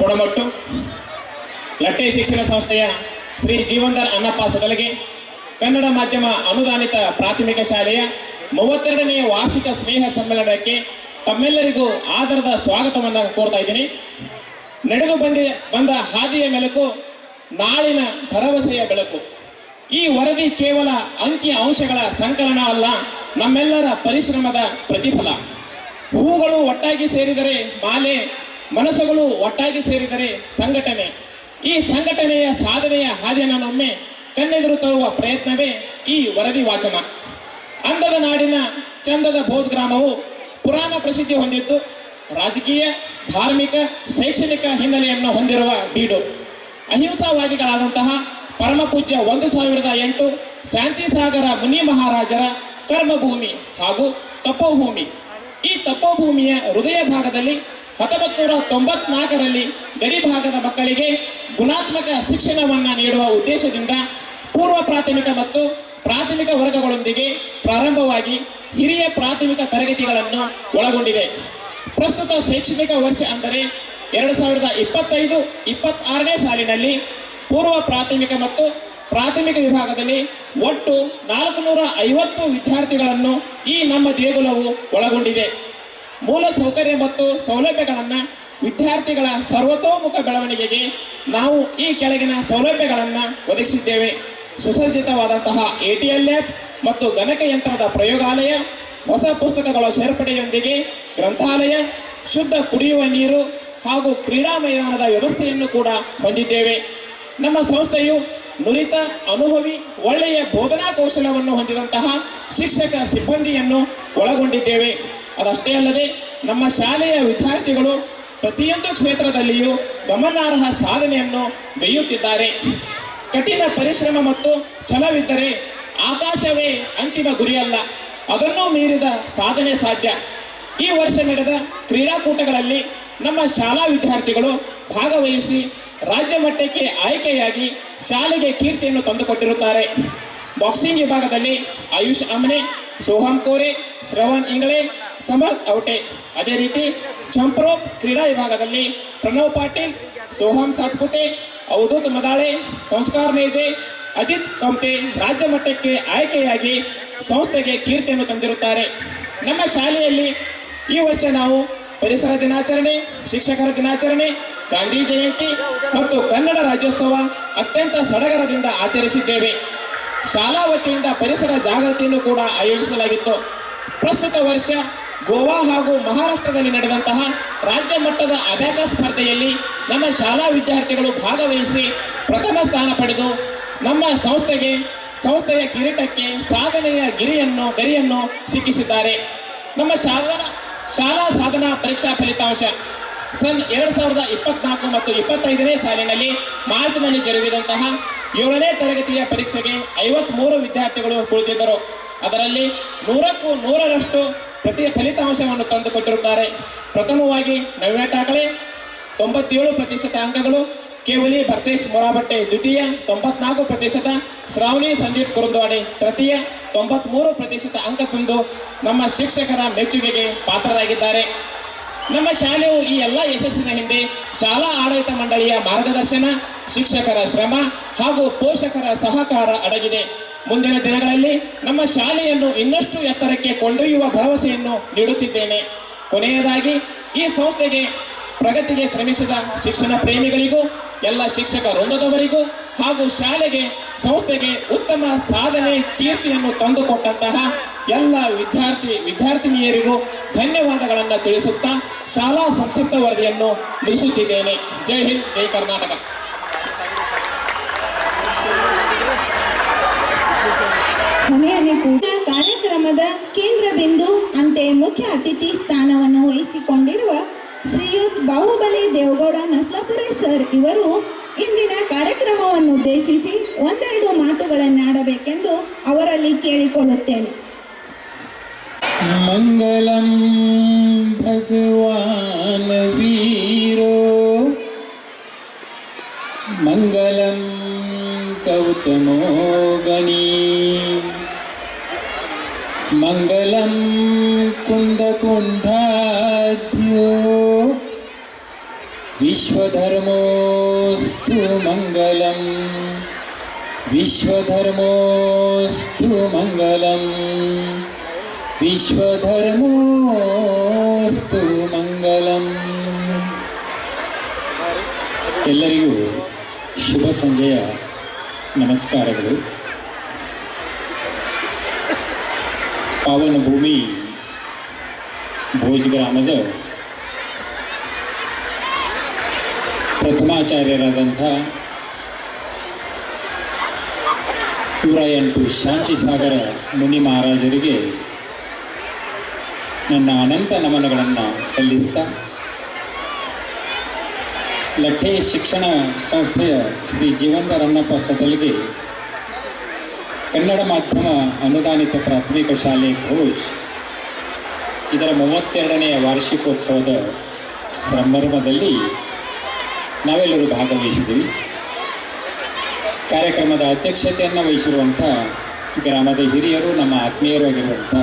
ಕೊಡಮಟ್ಟು, ಲಟ್ಟೆ ಶಿಕ್ಷಣ ಸಂಸ್ಥೆಯ ಶ್ರೀ ಜೀವಂದರ್ ಅನ್ನಪ್ಪ ಸದಲಗೆ, ಕನ್ನಡ ಮಾಧ್ಯಮ ಅನುದಾನಿತ ಪ್ರಾಥಮಿಕ ಶಾಲೆಯ 32ನೇ ವಾರ್ಷಿಕ ಸ್ನೇಹ ಸಮ್ಮೇಳನಕ್ಕೆ ತಮ್ಮೆಲ್ಲರಿಗೂ ಆದರದ ಸ್ವಾಗತವನ್ನು ಕೋರ್ತಾ ಇದ್ದೀನಿ. ನಡೆದು ಬಂದ ಹಾದಿಯ ಮೆಲುಕು, ನಾಳಿನ ಭರವಸೆಯ ಬೆಳಕು. ಈ ವರದಿ ಕೇವಲ ಅಂಕಿ ಅಂಶಗಳ ಸಂಕಲನ ಅಲ್ಲ, ನಮ್ಮೆಲ್ಲರ ಪರಿಶ್ರಮದ ಪ್ರತಿಫಲ. ಹೂಗಳು ಒಟ್ಟಾಗಿ ಸೇರಿದರೆ ಮಾಲೆ, ಮನಸ್ಸುಗಳು ಒಟ್ಟಾಗಿ ಸೇರಿದರೆ ಸಂಘಟನೆ. ಈ ಸಂಘಟನೆಯ ಸಾಧನೆಯ ಹಾದಿಯನ್ನೊಮ್ಮೆ ಕಣ್ಣೆದುರು ತರುವ ಪ್ರಯತ್ನವೇ ಈ ವರದಿ ವಾಚನ. ಅಂದದ ನಾಡಿನ ಚಂದದ ಭೋಜ್ ಗ್ರಾಮವು ಪುರಾಣ ಪ್ರಸಿದ್ಧಿ ಹೊಂದಿದ್ದು, ರಾಜಕೀಯ, ಧಾರ್ಮಿಕ, ಶೈಕ್ಷಣಿಕ ಹಿನ್ನೆಲೆಯನ್ನು ಹೊಂದಿರುವ ಬೀಡು. ಅಹಿಂಸಾವಾದಿಗಳಾದಂತಹ ಪರಮಪೂಜ್ಯ 1008 ಶಾಂತಿಸಾಗರ ಮುನಿ ಮಹಾರಾಜರ ಕರ್ಮಭೂಮಿ ಹಾಗೂ ತಪೋಭೂಮಿ. ಈ ತಪೋಭೂಮಿಯ ಹೃದಯ ಭಾಗದಲ್ಲಿ 1994ರಲ್ಲಿ ಗಡಿ ಭಾಗದ ಮಕ್ಕಳಿಗೆ ಗುಣಾತ್ಮಕ ಶಿಕ್ಷಣವನ್ನು ನೀಡುವ ಉದ್ದೇಶದಿಂದ ಪೂರ್ವ ಪ್ರಾಥಮಿಕ ಮತ್ತು ಪ್ರಾಥಮಿಕ ವರ್ಗಗಳೊಂದಿಗೆ ಪ್ರಾರಂಭವಾಗಿ ಹಿರಿಯ ಪ್ರಾಥಮಿಕ ತರಗತಿಗಳನ್ನು ಒಳಗೊಂಡಿದೆ. ಪ್ರಸ್ತುತ ಶೈಕ್ಷಣಿಕ ವರ್ಷ ಅಂದರೆ 2025-26ನೇ ಸಾಲಿನಲ್ಲಿ ಪೂರ್ವ ಪ್ರಾಥಮಿಕ ಮತ್ತು ಪ್ರಾಥಮಿಕ ವಿಭಾಗದಲ್ಲಿ ಒಟ್ಟು 450 ವಿದ್ಯಾರ್ಥಿಗಳನ್ನು ಈ ನಮ್ಮ ದೇಗುಲವು ಒಳಗೊಂಡಿದೆ. ಮೂಲ ಸೌಕರ್ಯ ಮತ್ತು ಸೌಲಭ್ಯಗಳನ್ನು ವಿದ್ಯಾರ್ಥಿಗಳ ಸರ್ವತೋಮುಖ ಬೆಳವಣಿಗೆಗೆ ನಾವು ಈ ಕೆಳಗಿನ ಸೌಲಭ್ಯಗಳನ್ನು ಒದಗಿಸಿದ್ದೇವೆ. ಸುಸಜ್ಜಿತವಾದಂತಹ ATL ಲ್ಯಾಬ್ ಮತ್ತು ಗಣಕಯಂತ್ರದ ಪ್ರಯೋಗಾಲಯ, ಹೊಸ ಪುಸ್ತಕಗಳ ಸೇರ್ಪಡೆಯೊಂದಿಗೆ ಗ್ರಂಥಾಲಯ, ಶುದ್ಧ ಕುಡಿಯುವ ನೀರು ಹಾಗೂ ಕ್ರೀಡಾ ಮೈದಾನದ ವ್ಯವಸ್ಥೆಯನ್ನು ಕೂಡ ಹೊಂದಿದ್ದೇವೆ. ನಮ್ಮ ಸಂಸ್ಥೆಯು ನುರಿತ, ಅನುಭವಿ, ಒಳ್ಳೆಯ ಬೋಧನಾ ಕೌಶಲ್ಯವನ್ನು ಹೊಂದಿದಂತಹ ಶಿಕ್ಷಕ ಸಿಬ್ಬಂದಿಯನ್ನು ಒಳಗೊಂಡಿದ್ದೇವೆ. ಅದಷ್ಟೇ ಅಲ್ಲದೆ ನಮ್ಮ ಶಾಲೆಯ ವಿದ್ಯಾರ್ಥಿಗಳು ಪ್ರತಿಯೊಂದು ಕ್ಷೇತ್ರದಲ್ಲಿಯೂ ಗಮನಾರ್ಹ ಸಾಧನೆಯನ್ನು ಗೈಯುತ್ತಿದ್ದಾರೆ. ಕಠಿಣ ಪರಿಶ್ರಮ ಮತ್ತು ಛಲವಿದ್ದರೆ ಆಕಾಶವೇ ಅಂತಿಮ ಗುರಿಯಲ್ಲ, ಅದನ್ನೂ ಮೀರಿದ ಸಾಧನೆ ಸಾಧ್ಯ. ಈ ವರ್ಷ ನಡೆದ ಕ್ರೀಡಾಕೂಟಗಳಲ್ಲಿ ನಮ್ಮ ಶಾಲಾ ವಿದ್ಯಾರ್ಥಿಗಳು ಭಾಗವಹಿಸಿ ರಾಜ್ಯ ಮಟ್ಟಕ್ಕೆ ಆಯ್ಕೆಯಾಗಿ ಶಾಲೆಗೆ ಕೀರ್ತಿಯನ್ನು ತಂದುಕೊಟ್ಟಿರುತ್ತಾರೆ. ಬಾಕ್ಸಿಂಗ್ ವಿಭಾಗದಲ್ಲಿ ಆಯುಷ್ ಅಮ್ನೆ, ಸೋಹಂ ಕೋರೆ, ಶ್ರವಣ್ ಇಂಗಳೆ, ಸಮರ್ಥ್ ಔಟೆ. ಅದೇ ರೀತಿ ಜಂಪ್ ರೋಪ್ ಕ್ರೀಡಾ ವಿಭಾಗದಲ್ಲಿ ಪ್ರಣವ್ ಪಾಟೀಲ್, ಸೋಹಂ ಸಾತ್ಪುತೆ, ಅವಧೂತ್ ಮದಾಳೆ, ಸಂಸ್ಕಾರ್ ನೇಜೆ, ಅಜಿತ್ ಕಮ್ತೆ ರಾಜ್ಯ ಮಟ್ಟಕ್ಕೆ ಆಯ್ಕೆಯಾಗಿ ಸಂಸ್ಥೆಗೆ ಕೀರ್ತಿಯನ್ನು ತಂದಿರುತ್ತಾರೆ. ನಮ್ಮ ಶಾಲೆಯಲ್ಲಿ ಈ ವರ್ಷ ನಾವು ಪರಿಸರ ದಿನಾಚರಣೆ, ಶಿಕ್ಷಕರ ದಿನಾಚರಣೆ, ಗಾಂಧಿ ಜಯಂತಿ ಮತ್ತು ಕನ್ನಡ ರಾಜ್ಯೋತ್ಸವ ಅತ್ಯಂತ ಸಡಗರದಿಂದ ಆಚರಿಸಿದ್ದೇವೆ. ಶಾಲಾ ವತಿಯಿಂದ ಪರಿಸರ ಜಾಗೃತಿಯನ್ನು ಕೂಡ ಆಯೋಜಿಸಲಾಗಿತ್ತು. ಪ್ರಸ್ತುತ ವರ್ಷ ಗೋವಾ ಹಾಗೂ ಮಹಾರಾಷ್ಟ್ರದಲ್ಲಿ ನಡೆದಂತಹ ರಾಜ್ಯ ಮಟ್ಟದ ಅಬ್ಯಾಕಸ್ ಸ್ಪರ್ಧೆಯಲ್ಲಿ ನಮ್ಮ ಶಾಲಾ ವಿದ್ಯಾರ್ಥಿಗಳು ಭಾಗವಹಿಸಿ ಪ್ರಥಮ ಸ್ಥಾನ ಪಡೆದು ನಮ್ಮ ಸಂಸ್ಥೆಯ ಕಿರೀಟಕ್ಕೆ ಸಾಧನೆಯ ಗರಿಯನ್ನು ಸಿಕ್ಕಿಸಿದ್ದಾರೆ. ನಮ್ಮ ಶಾಲಾ ಸಾಧನಾ ಪರೀಕ್ಷಾ ಫಲಿತಾಂಶ ಸನ್ 2024 ಮತ್ತು 25ನೇ ಸಾಲಿನಲ್ಲಿ ಮಾರ್ಚ್ನಲ್ಲಿ ಜರುಗಿದಂತಹ 7ನೇ ತರಗತಿಯ ಪರೀಕ್ಷೆಗೆ 53 ವಿದ್ಯಾರ್ಥಿಗಳು ಕುಳಿತಿದ್ದರು. ಅದರಲ್ಲಿ 100ಕ್ಕೂ 100ರಷ್ಟು ಫಲಿತಾಂಶವನ್ನು ತಂದುಕೊಟ್ಟಿರುತ್ತಾರೆ. ಪ್ರಥಮವಾಗಿ ನವ್ಯ ಟಾಕಳೆ 97% ಅಂಕಗಳು, ಕೇವಲಿ ಭರ್ತೇಶ್ ಮೊರಾಬಟ್ಟೆ ದ್ವಿತೀಯ 94%, ಶ್ರಾವಣಿ ಸಂದೀಪ್ ಕುರುಂದವಾಡೆ ತೃತೀಯ 93% ಅಂಕ ತಂದು ನಮ್ಮ ಶಿಕ್ಷಕರ ಮೆಚ್ಚುಗೆಗೆ ಪಾತ್ರರಾಗಿದ್ದಾರೆ. ನಮ್ಮ ಶಾಲೆಯು ಈ ಎಲ್ಲ ಯಶಸ್ಸಿನ ಹಿಂದೆ ಶಾಲಾ ಆಡಳಿತ ಮಂಡಳಿಯ ಮಾರ್ಗದರ್ಶನ, ಶಿಕ್ಷಕರ ಶ್ರಮ ಹಾಗೂ ಪೋಷಕರ ಸಹಕಾರ ಅಡಗಿದೆ. ಮುಂದಿನ ದಿನಗಳಲ್ಲಿ ನಮ್ಮ ಶಾಲೆಯನ್ನು ಇನ್ನಷ್ಟು ಎತ್ತರಕ್ಕೆ ಕೊಂಡೊಯ್ಯುವ ಭರವಸೆಯನ್ನು ನೀಡುತ್ತಿದ್ದೇನೆ. ಕೊನೆಯದಾಗಿ ಈ ಸಂಸ್ಥೆಗೆ ಪ್ರಗತಿಗೆ ಶ್ರಮಿಸಿದ ಶಿಕ್ಷಣ ಪ್ರೇಮಿಗಳಿಗೂ, ಎಲ್ಲ ಶಿಕ್ಷಕ ವೃಂದದವರಿಗೂ ಹಾಗೂ ಸಂಸ್ಥೆಗೆ ಉತ್ತಮ ಸಾಧನೆ ಕೀರ್ತಿಯನ್ನು ತಂದುಕೊಟ್ಟಂತಹ ಎಲ್ಲ ವಿದ್ಯಾರ್ಥಿನಿಯರಿಗೂ ಧನ್ಯವಾದಗಳನ್ನು ತಿಳಿಸುತ್ತಾ ಶಾಲಾ ಸಂಕ್ಷಿಪ್ತ ವರದಿಯನ್ನು ಮುಗಿಸುತ್ತಿದ್ದೇನೆ. ಜೈ ಹಿಂದ್, ಜೈ ಕರ್ನಾಟಕ. ಕೊನೆಯನೇ ಕೂಡ ಕಾರ್ಯಕ್ರಮದ ಕೇಂದ್ರ ಬಿಂದು ಅಂತೆ ಮುಖ್ಯ ಅತಿಥಿ ಸ್ಥಾನವನ್ನು ವಹಿಸಿಕೊಂಡಿರುವ ಶ್ರೀಯುತ್ ಬಾಹುಬಲಿ ದೇವಗೌಡ ನಸ್ಲಾಪುರೆ ಸರ್ ಇವರು ಇಂದಿನ ಕಾರ್ಯಕ್ರಮವನ್ನು ಉದ್ದೇಶಿಸಿ ಒಂದೆರಡು ಮಾತುಗಳನ್ನಾಡಬೇಕೆಂದು ಅವರಲ್ಲಿ ಕೇಳಿಕೊಳ್ಳುತ್ತೇನೆ. ಮಂಗಲಂ ಭಗವಾನ್ ವೀರೋ ಮಂಗಲಂ ಗೌತಮೋ ಗಣಿ ಮಂಗಲಂ ಕುಂದ ಕುಂದಾಧ್ಯ ವಿಶ್ವಧರ್ಮೋಸ್ತು ಮಂಗಲಂ ವಿಶ್ವಧರ್ಮೋಸ್ತು ಮಂಗಲಂ ವಿಶ್ವಧರ್ಮೋಸ್ತು ಮಂಗಲಂ. ಎಲ್ಲರಿಗೂ ಶುಭ ಸಂಜೆಯ ನಮಸ್ಕಾರಗಳು. ಪಾವನ ಭೂಮಿ ಭೋಜ್ ಗ್ರಾಮದ ಪ್ರಥಮಾಚಾರ್ಯರಾದಂಥ 108 ಶಾಂತಿಸಾಗರ ಮುನಿ ಮಹಾರಾಜರಿಗೆ ನನ್ನ ಅನಂತ ನಮನಗಳನ್ನು ಸಲ್ಲಿಸ್ತಾ, ಲಠೆ ಶಿಕ್ಷಣ ಸಂಸ್ಥೆಯ ಶ್ರೀ ಜೀವಂತ ರನ್ನಪ್ಪ ಸದಲ್ಗೆ ಕನ್ನಡ ಮಾಧ್ಯಮ ಅನುದಾನಿತ ಪ್ರಾಥಮಿಕ ಶಾಲೆ ಭೋಜ್ ಇದರ 32ನೇ ವಾರ್ಷಿಕೋತ್ಸವದ ಸಂದರ್ಭದಲ್ಲಿ ನಾವೆಲ್ಲರೂ ಭಾಗವಹಿಸಿದ್ದೀವಿ. ಕಾರ್ಯಕ್ರಮದ ಅಧ್ಯಕ್ಷತೆಯನ್ನು ವಹಿಸಿರುವಂಥ ಗ್ರಾಮದ ಹಿರಿಯರು, ನಮ್ಮ ಆತ್ಮೀಯರು ಆಗಿರುವಂಥ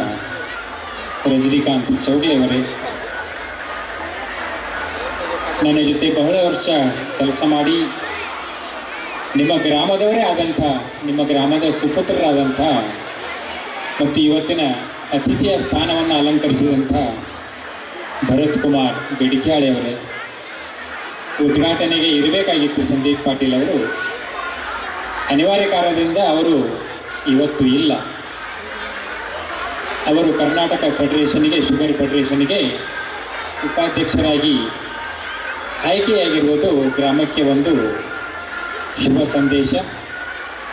ರಜನಿಕಾಂತ್ ಚೌಗ್ಲೆ ಅವರೇ, ನನ್ನ ಜೊತೆ ಬಹಳ ವರ್ಷ ಕೆಲಸ ಮಾಡಿ ನಿಮ್ಮ ಗ್ರಾಮದವರೇ ಆದಂಥ, ನಿಮ್ಮ ಗ್ರಾಮದ ಸುಪುತ್ರರಾದಂಥ ಮತ್ತು ಇವತ್ತಿನ ಅತಿಥಿಯ ಸ್ಥಾನವನ್ನು ಅಲಂಕರಿಸಿದಂಥ ಭರತ್ ಕುಮಾರ್ ಬೆಡಿಕ್ಯಾಳೆ ಅವರೇ, ಉದ್ಘಾಟನೆಗೆ ಇರಬೇಕಾಗಿತ್ತು ಸಂದೀಪ್ ಪಾಟೀಲ್ ಅವರು, ಅನಿವಾರ್ಯ ಕಾರಣದಿಂದ ಅವರು ಇವತ್ತು ಇಲ್ಲ. ಅವರು ಕರ್ನಾಟಕ ಫೆಡರೇಷನ್ಗೆ, ಶುಗರ್ ಫೆಡರೇಷನ್ಗೆ ಉಪಾಧ್ಯಕ್ಷರಾಗಿ ಆಯ್ಕೆಯಾಗಿರುವುದು ಗ್ರಾಮಕ್ಕೆ ಒಂದು ಶುಭ ಸಂದೇಶ.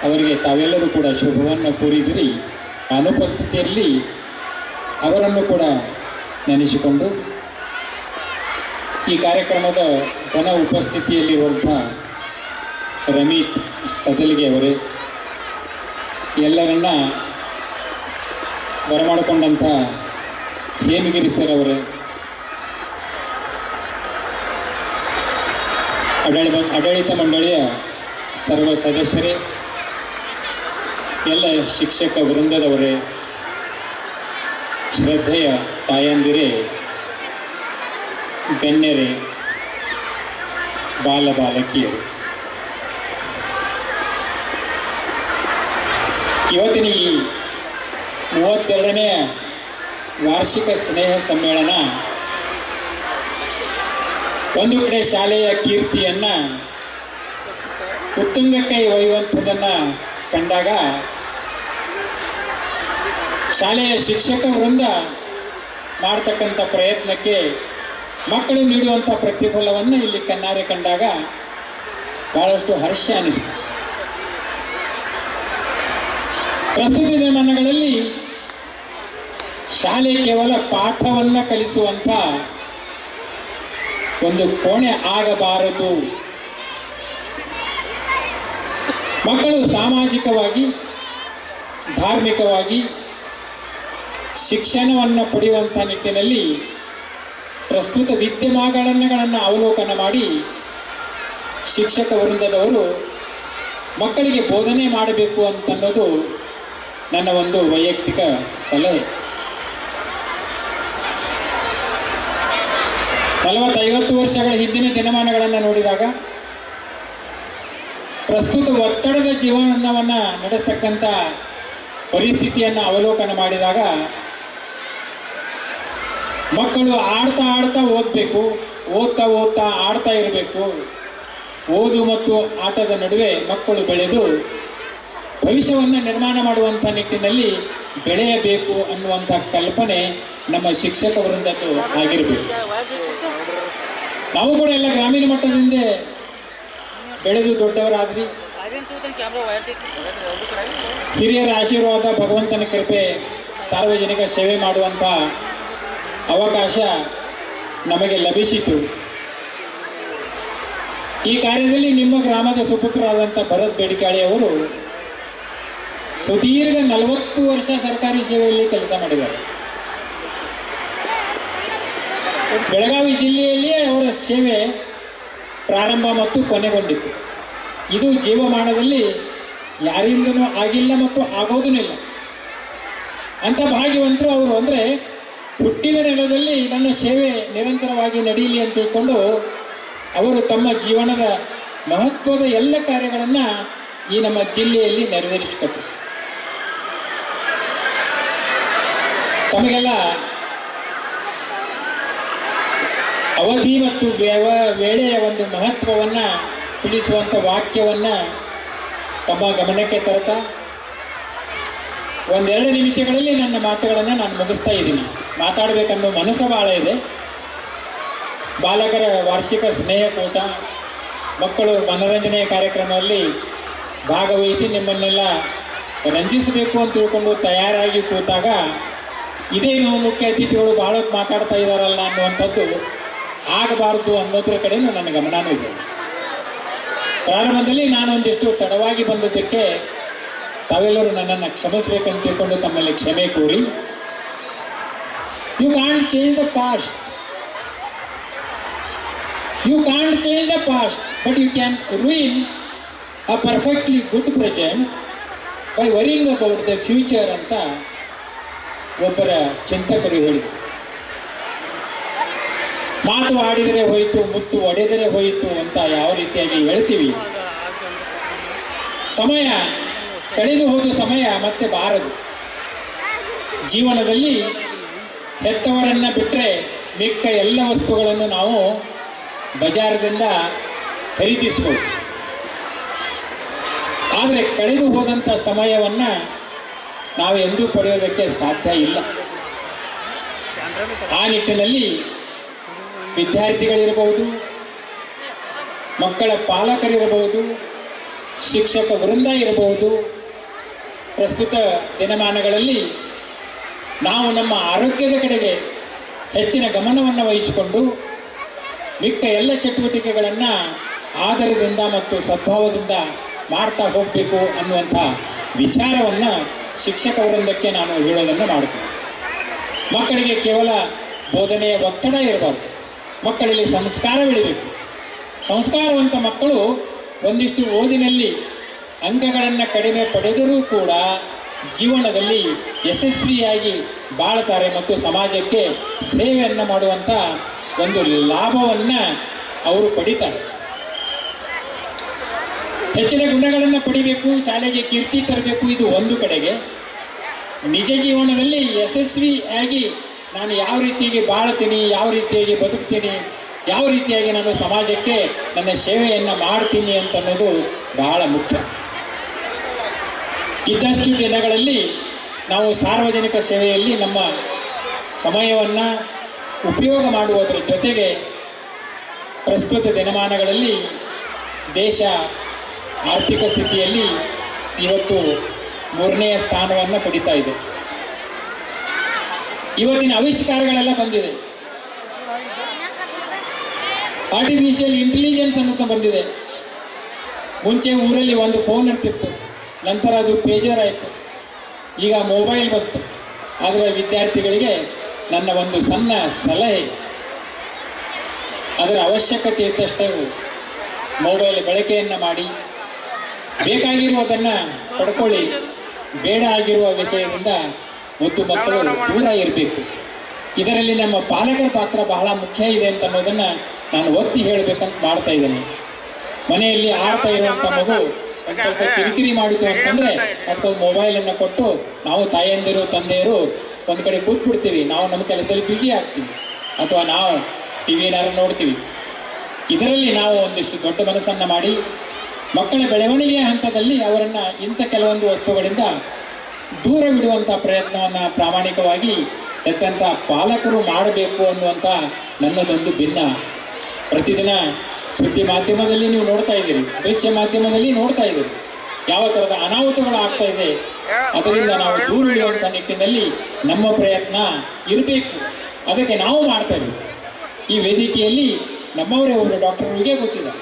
ಅವರಿಗೆ ತಾವೆಲ್ಲರೂ ಕೂಡ ಶುಭವನ್ನು ಕೋರಿದಿರಿ. ಅನುಪಸ್ಥಿತಿಯಲ್ಲಿ ಅವರನ್ನು ಕೂಡ ನೆನೆಸಿಕೊಂಡು ಈ ಕಾರ್ಯಕ್ರಮದ ಘನ ಉಪಸ್ಥಿತಿಯಲ್ಲಿರುವಂಥ ರಮೀತ್ ಸದಲ್ಗೆ ಅವರೇ, ಎಲ್ಲರನ್ನ ಬರಮಾಡಿಕೊಂಡಂಥ ಹೇಮಗಿರಿ ಸರ್ ಅವರೇ, ಆಡಳಿತ ಮಂಡಳಿಯ ಸರ್ವ ಸದಸ್ಯರೇ, ಎಲ್ಲ ಶಿಕ್ಷಕ ವೃಂದದವರೇ, ಶ್ರದ್ಧೆಯ ತಾಯಂದಿರೇ, ಗಣ್ಯರೇ, ಬಾಲಬಾಲಕಿಯರು, ಇವತ್ತಿನ ಈ 32ನೇ ವಾರ್ಷಿಕ ಸ್ನೇಹ ಸಮ್ಮೇಳನ ಒಂದು ಕಡೆ ಶಾಲೆಯ ಕೀರ್ತಿಯನ್ನು ಉತ್ತುಂಗಕ್ಕೆ ಒಯ್ಯುವಂಥದ್ದನ್ನು ಕಂಡಾಗ ಶಾಲೆಯ ಶಿಕ್ಷಕ ವೃಂದ ಮಾಡ್ತಕ್ಕಂಥ ಪ್ರಯತ್ನಕ್ಕೆ ಮಕ್ಕಳು ನೀಡುವಂಥ ಪ್ರತಿಫಲವನ್ನು ಇಲ್ಲಿ ಕಣ್ಣಾರೆ ಕಂಡಾಗ ಭಾಳಷ್ಟು ಹರ್ಷ ಅನ್ನಿಸ್ತು. ಪ್ರಸ್ತುತ ದಿನಮಾನಗಳಲ್ಲಿ ಶಾಲೆ ಕೇವಲ ಪಾಠವನ್ನು ಕಲಿಸುವಂಥ ಒಂದು ಕೋಣೆ ಆಗಬಾರದು. ಮಕ್ಕಳು ಸಾಮಾಜಿಕವಾಗಿ, ಧಾರ್ಮಿಕವಾಗಿ ಶಿಕ್ಷಣವನ್ನು ಪಡೆಯುವಂಥ ನಿಟ್ಟಿನಲ್ಲಿ ಪ್ರಸ್ತುತ ವಿದ್ಯಮಾನಗಳನ್ನು ಅವಲೋಕನ ಮಾಡಿ ಶಿಕ್ಷಕ ವೃಂದದವರು ಮಕ್ಕಳಿಗೆ ಬೋಧನೆ ಮಾಡಬೇಕು ಅಂತನ್ನೋದು ನನ್ನ ಒಂದು ವೈಯಕ್ತಿಕ ಸಲಹೆ. 40-50 ವರ್ಷಗಳ ಹಿಂದಿನ ದಿನಮಾನಗಳನ್ನು ನೋಡಿದಾಗ ಪ್ರಸ್ತುತ ಒತ್ತಡದ ಜೀವನವನ್ನು ನಡೆಸ್ತಕ್ಕಂಥ ಪರಿಸ್ಥಿತಿಯನ್ನು ಅವಲೋಕನ ಮಾಡಿದಾಗ ಮಕ್ಕಳು ಆಡ್ತಾ ಓದಬೇಕು, ಓದ್ತಾ ಆಡ್ತಾ ಇರಬೇಕು. ಓದು ಮತ್ತು ಆಟದ ನಡುವೆ ಮಕ್ಕಳು ಬೆಳೆದು ಭವಿಷ್ಯವನ್ನು ನಿರ್ಮಾಣ ಮಾಡುವಂಥ ನಿಟ್ಟಿನಲ್ಲಿ ಬೆಳೆಯಬೇಕು ಅನ್ನುವಂಥ ಕಲ್ಪನೆ ನಮ್ಮ ಶಿಕ್ಷಕ ವೃಂದದ್ದು ಆಗಿರಬೇಕು. ನಾವು ಕೂಡ ಎಲ್ಲ ಗ್ರಾಮೀಣ ಮಟ್ಟದಿಂದ ಬೆಳೆದು ದೊಡ್ಡವರಾದ್ವಿ. ಹಿರಿಯರ ಆಶೀರ್ವಾದ, ಭಗವಂತನ ಕೃಪೆ, ಸಾರ್ವಜನಿಕ ಸೇವೆ ಮಾಡುವಂಥ ಅವಕಾಶ ನಮಗೆ ಲಭಿಸಿತು. ಈ ಕಾರ್ಯದಲ್ಲಿ ನಿಮ್ಮ ಗ್ರಾಮದ ಸುಪುತ್ರರಾದಂಥ ಭರತ್ ಬೇಡಿಕಾಳಿ ಅವರು ಸುದೀರ್ಘ 40 ವರ್ಷ ಸರ್ಕಾರಿ ಸೇವೆಯಲ್ಲಿ ಕೆಲಸ ಮಾಡಿದ್ದಾರೆ. ಬೆಳಗಾವಿ ಜಿಲ್ಲೆಯಲ್ಲಿಯೇ ಅವರ ಸೇವೆ ಪ್ರಾರಂಭ ಮತ್ತು ಕೊನೆಗೊಂಡಿತ್ತು. ಇದು ಜೀವಮಾನದಲ್ಲಿ ಯಾರಿಂದನೂ ಆಗಿಲ್ಲ ಮತ್ತು ಆಗೋದೂ ಇಲ್ಲ. ಅಂಥ ಭಾಗ್ಯವಂತರು ಅವರು. ಅಂದರೆ ಹುಟ್ಟಿದ ನೆಲದಲ್ಲಿ ನನ್ನ ಸೇವೆ ನಿರಂತರವಾಗಿ ನಡೀಲಿ ಅಂತ ತಿಳ್ಕೊಂಡು ಅವರು ತಮ್ಮ ಜೀವನದ ಮಹತ್ವದ ಎಲ್ಲ ಕಾರ್ಯಗಳನ್ನು ಈ ನಮ್ಮ ಜಿಲ್ಲೆಯಲ್ಲಿ ನೆರವೇರಿಸಿಕೊಟ್ಟರು. ತಮಗೆಲ್ಲ ಅವಧಿ ಮತ್ತು ವೇಳೆಯ ಒಂದು ಮಹತ್ವವನ್ನು ತಿಳಿಸುವಂಥ ವಾಕ್ಯವನ್ನು ತಮ್ಮ ಗಮನಕ್ಕೆ ತರ್ತಾ ಒಂದೆರಡು ನಿಮಿಷಗಳಲ್ಲಿ ನನ್ನ ಮಾತುಗಳನ್ನು ನಾನು ಮುಗಿಸ್ತಾ ಇದ್ದೀನಿ. ಮಾತಾಡಬೇಕನ್ನೋ ಮನಸ್ಸು ಭಾಳ ಇದೆ. ಬಾಲಕರ ವಾರ್ಷಿಕ ಸ್ನೇಹಕೂಟ, ಮಕ್ಕಳು ಮನೋರಂಜನೆಯ ಕಾರ್ಯಕ್ರಮದಲ್ಲಿ ಭಾಗವಹಿಸಿ ನಿಮ್ಮನ್ನೆಲ್ಲ ರಂಜಿಸಬೇಕು ಅಂತ ತಿಳ್ಕೊಂಡು ತಯಾರಾಗಿ ಕೂತಾಗ ಇದೇನು ಮುಖ್ಯ ಅತಿಥಿಗಳು ಭಾಳ ಮಾತಾಡ್ತಾ ಇದ್ದಾರಲ್ಲ ಅನ್ನುವಂಥದ್ದು ಆಗಬಾರ್ದು ಅನ್ನೋದ್ರ ಕಡೆಯೂ ನನ್ನ ಗಮನನೂ ಇದೆ. ಪ್ರಾರಂಭದಲ್ಲಿ ನಾನು ಒಂದಿಷ್ಟು ತಡವಾಗಿ ಬಂದದ್ದಕ್ಕೆ ತಾವೆಲ್ಲರೂ ನನ್ನನ್ನು ಕ್ಷಮಿಸಬೇಕಂತ ತಿಳ್ಕೊಂಡು ತಮ್ಮಲ್ಲಿ ಕ್ಷಮೆ ಕೋರಿ, you can't change the past, you can't change the past, but you can ruin a perfectly good present by worrying about the future ಅಂತ ಒಬ್ಬರ ಚಿಂತಕರು ಹೇಳಿದರು. ಮಾತು ಆಡಿದರೆ ಹೋಯಿತು, ಮುತ್ತು ಒಡೆದರೆ ಹೋಯಿತು ಅಂತ ಯಾವ ರೀತಿಯಾಗಿ ಹೇಳ್ತೀವಿ, ಸಮಯ ಕಳೆದು ಹೋದ ಸಮಯ ಮತ್ತೆ ಬಾರದು. ಜೀವನದಲ್ಲಿ ಹೆತ್ತವರನ್ನು ಬಿಟ್ಟರೆ ಮಿಕ್ಕ ಎಲ್ಲ ವಸ್ತುಗಳನ್ನು ನಾವು ಬಜಾರದಿಂದ ಖರೀದಿಸಬಹುದು. ಆದರೆ ಕಳೆದು ಹೋದಂಥ ಸಮಯವನ್ನು ನಾವು ಎಂದೂ ಪಡೆಯೋದಕ್ಕೆ ಸಾಧ್ಯ ಇಲ್ಲ. ಆ ನಿಟ್ಟಿನಲ್ಲಿ ವಿದ್ಯಾರ್ಥಿಗಳಿರಬಹುದು, ಮಕ್ಕಳ ಪಾಲಕರಿರಬಹುದು, ಶಿಕ್ಷಕ ವೃಂದ ಇರಬಹುದು. ಪ್ರಸ್ತುತ ದಿನಮಾನಗಳಲ್ಲಿ ನಾವು ನಮ್ಮ ಆರೋಗ್ಯದ ಕಡೆಗೆ ಹೆಚ್ಚಿನ ಗಮನವನ್ನು ವಹಿಸಿಕೊಂಡು ಮಿಕ್ಕ ಎಲ್ಲ ಚಟುವಟಿಕೆಗಳನ್ನು ಆದರದಿಂದ ಮತ್ತು ಸದ್ಭಾವದಿಂದ ಮಾಡ್ತಾ ಹೋಗಬೇಕು ಅನ್ನುವಂಥ ವಿಚಾರವನ್ನು ಶಿಕ್ಷಕ ವೃಂದಕ್ಕೆ ನಾನು ಹೇಳೋದನ್ನು ಮಾಡ್ತೀನಿ. ಮಕ್ಕಳಿಗೆ ಕೇವಲ ಬೋಧನೆಯ ಒತ್ತಡ ಇರಬಾರ್ದು, ಮಕ್ಕಳಲ್ಲಿ ಸಂಸ್ಕಾರ ಬೆಳಿಬೇಕು. ಸಂಸ್ಕಾರವಂತ ಮಕ್ಕಳು ಒಂದಿಷ್ಟು ಓದಿನಲ್ಲಿ ಅಂಕಗಳನ್ನು ಕಡಿಮೆ ಪಡೆದರೂ ಕೂಡ ಜೀವನದಲ್ಲಿ ಯಶಸ್ವಿಯಾಗಿ ಬಾಳ್ತಾರೆ ಮತ್ತು ಸಮಾಜಕ್ಕೆ ಸೇವೆಯನ್ನು ಮಾಡುವಂಥ ಒಂದು ಲಾಭವನ್ನು ಅವರು ಪಡಿತಾರೆ. ಹೆಚ್ಚಿನ ಗುಣಗಳನ್ನು ಪಡಿಬೇಕು, ಶಾಲೆಗೆ ಕೀರ್ತಿ ತರಬೇಕು, ಇದು ಒಂದು ಕಡೆಗೆ. ನಿಜ ಜೀವನದಲ್ಲಿ ಯಶಸ್ವಿಯಾಗಿ ನಾನು ಯಾವ ರೀತಿಯಾಗಿ ಬಾಳ್ತೀನಿ, ಯಾವ ರೀತಿಯಾಗಿ ಬದುಕ್ತೀನಿ, ಯಾವ ರೀತಿಯಾಗಿ ನಾನು ಸಮಾಜಕ್ಕೆ ನನ್ನ ಸೇವೆಯನ್ನು ಮಾಡ್ತೀನಿ ಅಂತ ಅನ್ನೋದು ಬಹಳ ಮುಖ್ಯ. ಇದ್ದಷ್ಟು ದಿನಗಳಲ್ಲಿ ನಾವು ಸಾರ್ವಜನಿಕ ಸೇವೆಯಲ್ಲಿ ನಮ್ಮ ಸಮಯವನ್ನು ಉಪಯೋಗ ಮಾಡುವುದರ ಜೊತೆಗೆ ಪ್ರಸ್ತುತ ದಿನಮಾನಗಳಲ್ಲಿ ದೇಶ ಆರ್ಥಿಕ ಸ್ಥಿತಿಯಲ್ಲಿ ಇವತ್ತು 3ನೆಯ ಸ್ಥಾನವನ್ನು ಪಡಿತಾ ಇದೆ. ಇವತ್ತಿನ ಆವಿಷ್ಕಾರಗಳೆಲ್ಲ ಬಂದಿದೆ. ಆರ್ಟಿಫಿಷಿಯಲ್ ಇಂಟೆಲಿಜೆನ್ಸ್ ಅನ್ನೋದು ಬಂದಿದೆ. ಮುಂಚೆ ಊರಲ್ಲಿ ಒಂದು ಫೋನ್ ಇರ್ತಿತ್ತು, ನಂತರ ಅದು ಪೇಜರ್ ಆಯಿತು, ಈಗ ಮೊಬೈಲ್ ಬಂತು. ಆದರೆ ವಿದ್ಯಾರ್ಥಿಗಳಿಗೆ ನನ್ನ ಒಂದು ಸಣ್ಣ ಸಲಹೆ, ಅದರ ಅವಶ್ಯಕತೆ ಇದ್ದಷ್ಟು ಮೊಬೈಲ್ ಬಳಕೆಯನ್ನು ಮಾಡಿ, ಬೇಕಾಗಿರುವುದನ್ನು ಪಡ್ಕೊಳ್ಳಿ, ಬೇಡ ಆಗಿರುವ ವಿಷಯದಿಂದ ಮುದ್ದು ಮಕ್ಕಳು ದೂರ ಇರಬೇಕು. ಇದರಲ್ಲಿ ನಮ್ಮ ಪಾಲಕರ ಪಾತ್ರ ಬಹಳ ಮುಖ್ಯ ಇದೆ ಅಂತ ಅನ್ನೋದನ್ನು ನಾನು ಒತ್ತಿ ಹೇಳಬೇಕಂತ ಮಾಡ್ತಾ ಇದ್ದೇನೆ. ಮನೆಯಲ್ಲಿ ಆಡ್ತಾ ಇರುವಂಥ ಮಗು ಒಂದು ಸ್ವಲ್ಪ ಕಿರಿಕಿರಿ ಮಾಡಿತು ಅಂತಂದರೆ ಅದಕ್ಕೊಂದು ಮೊಬೈಲನ್ನು ಕೊಟ್ಟು ನಾವು ತಾಯಂದಿರು ತಂದೆಯರು ಒಂದು ಕಡೆ ಕೂತ್ಬಿಡ್ತೀವಿ, ನಾವು ನಮ್ಮ ಕೆಲಸದಲ್ಲಿ ಬ್ಯುಸಿ ಆಗ್ತೀವಿ, ಅಥವಾ ನಾವು ಟಿ ವಿನಾರು ನೋಡ್ತೀವಿ. ಇದರಲ್ಲಿ ನಾವು ಒಂದಿಷ್ಟು ದೊಡ್ಡ ಮನಸ್ಸನ್ನು ಮಾಡಿ ಮಕ್ಕಳ ಬೆಳವಣಿಗೆಯ ಹಂತದಲ್ಲಿ ಅವರನ್ನು ಇಂಥ ಕೆಲವೊಂದು ವಸ್ತುಗಳಿಂದ ದೂರವಿಡುವಂಥ ಪ್ರಯತ್ನವನ್ನು ಪ್ರಾಮಾಣಿಕವಾಗಿ ಎತ್ತಂಥ ಪಾಲಕರು ಮಾಡಬೇಕು ಅನ್ನುವಂಥ ನನ್ನದೊಂದು ಭಿನ್ನ. ಪ್ರತಿದಿನ ಸುದ್ದಿ ಮಾಧ್ಯಮದಲ್ಲಿ ನೀವು ನೋಡ್ತಾ ಇದ್ದೀರಿ, ದೃಶ್ಯ ಮಾಧ್ಯಮದಲ್ಲಿ ನೋಡ್ತಾ ಇದ್ದೀರಿ, ಯಾವ ಥರದ ಅನಾಹುತಗಳು ಆಗ್ತಾ ಇದೆ. ಅದರಿಂದ ನಾವು ದೂರ ಇಡುವಂಥ ನಿಟ್ಟಿನಲ್ಲಿ ನಮ್ಮ ಪ್ರಯತ್ನ ಇರಬೇಕು. ಅದಕ್ಕೆ ನಾವು ಮಾಡ್ತಾ ಇದ್ದೀವಿ. ಈ ವೇದಿಕೆಯಲ್ಲಿ ನಮ್ಮವರೇ ಒಬ್ಬರು ಡಾಕ್ಟರ್ ವಿಗೆ ಗೊತ್ತಿದ್ದಾರೆ.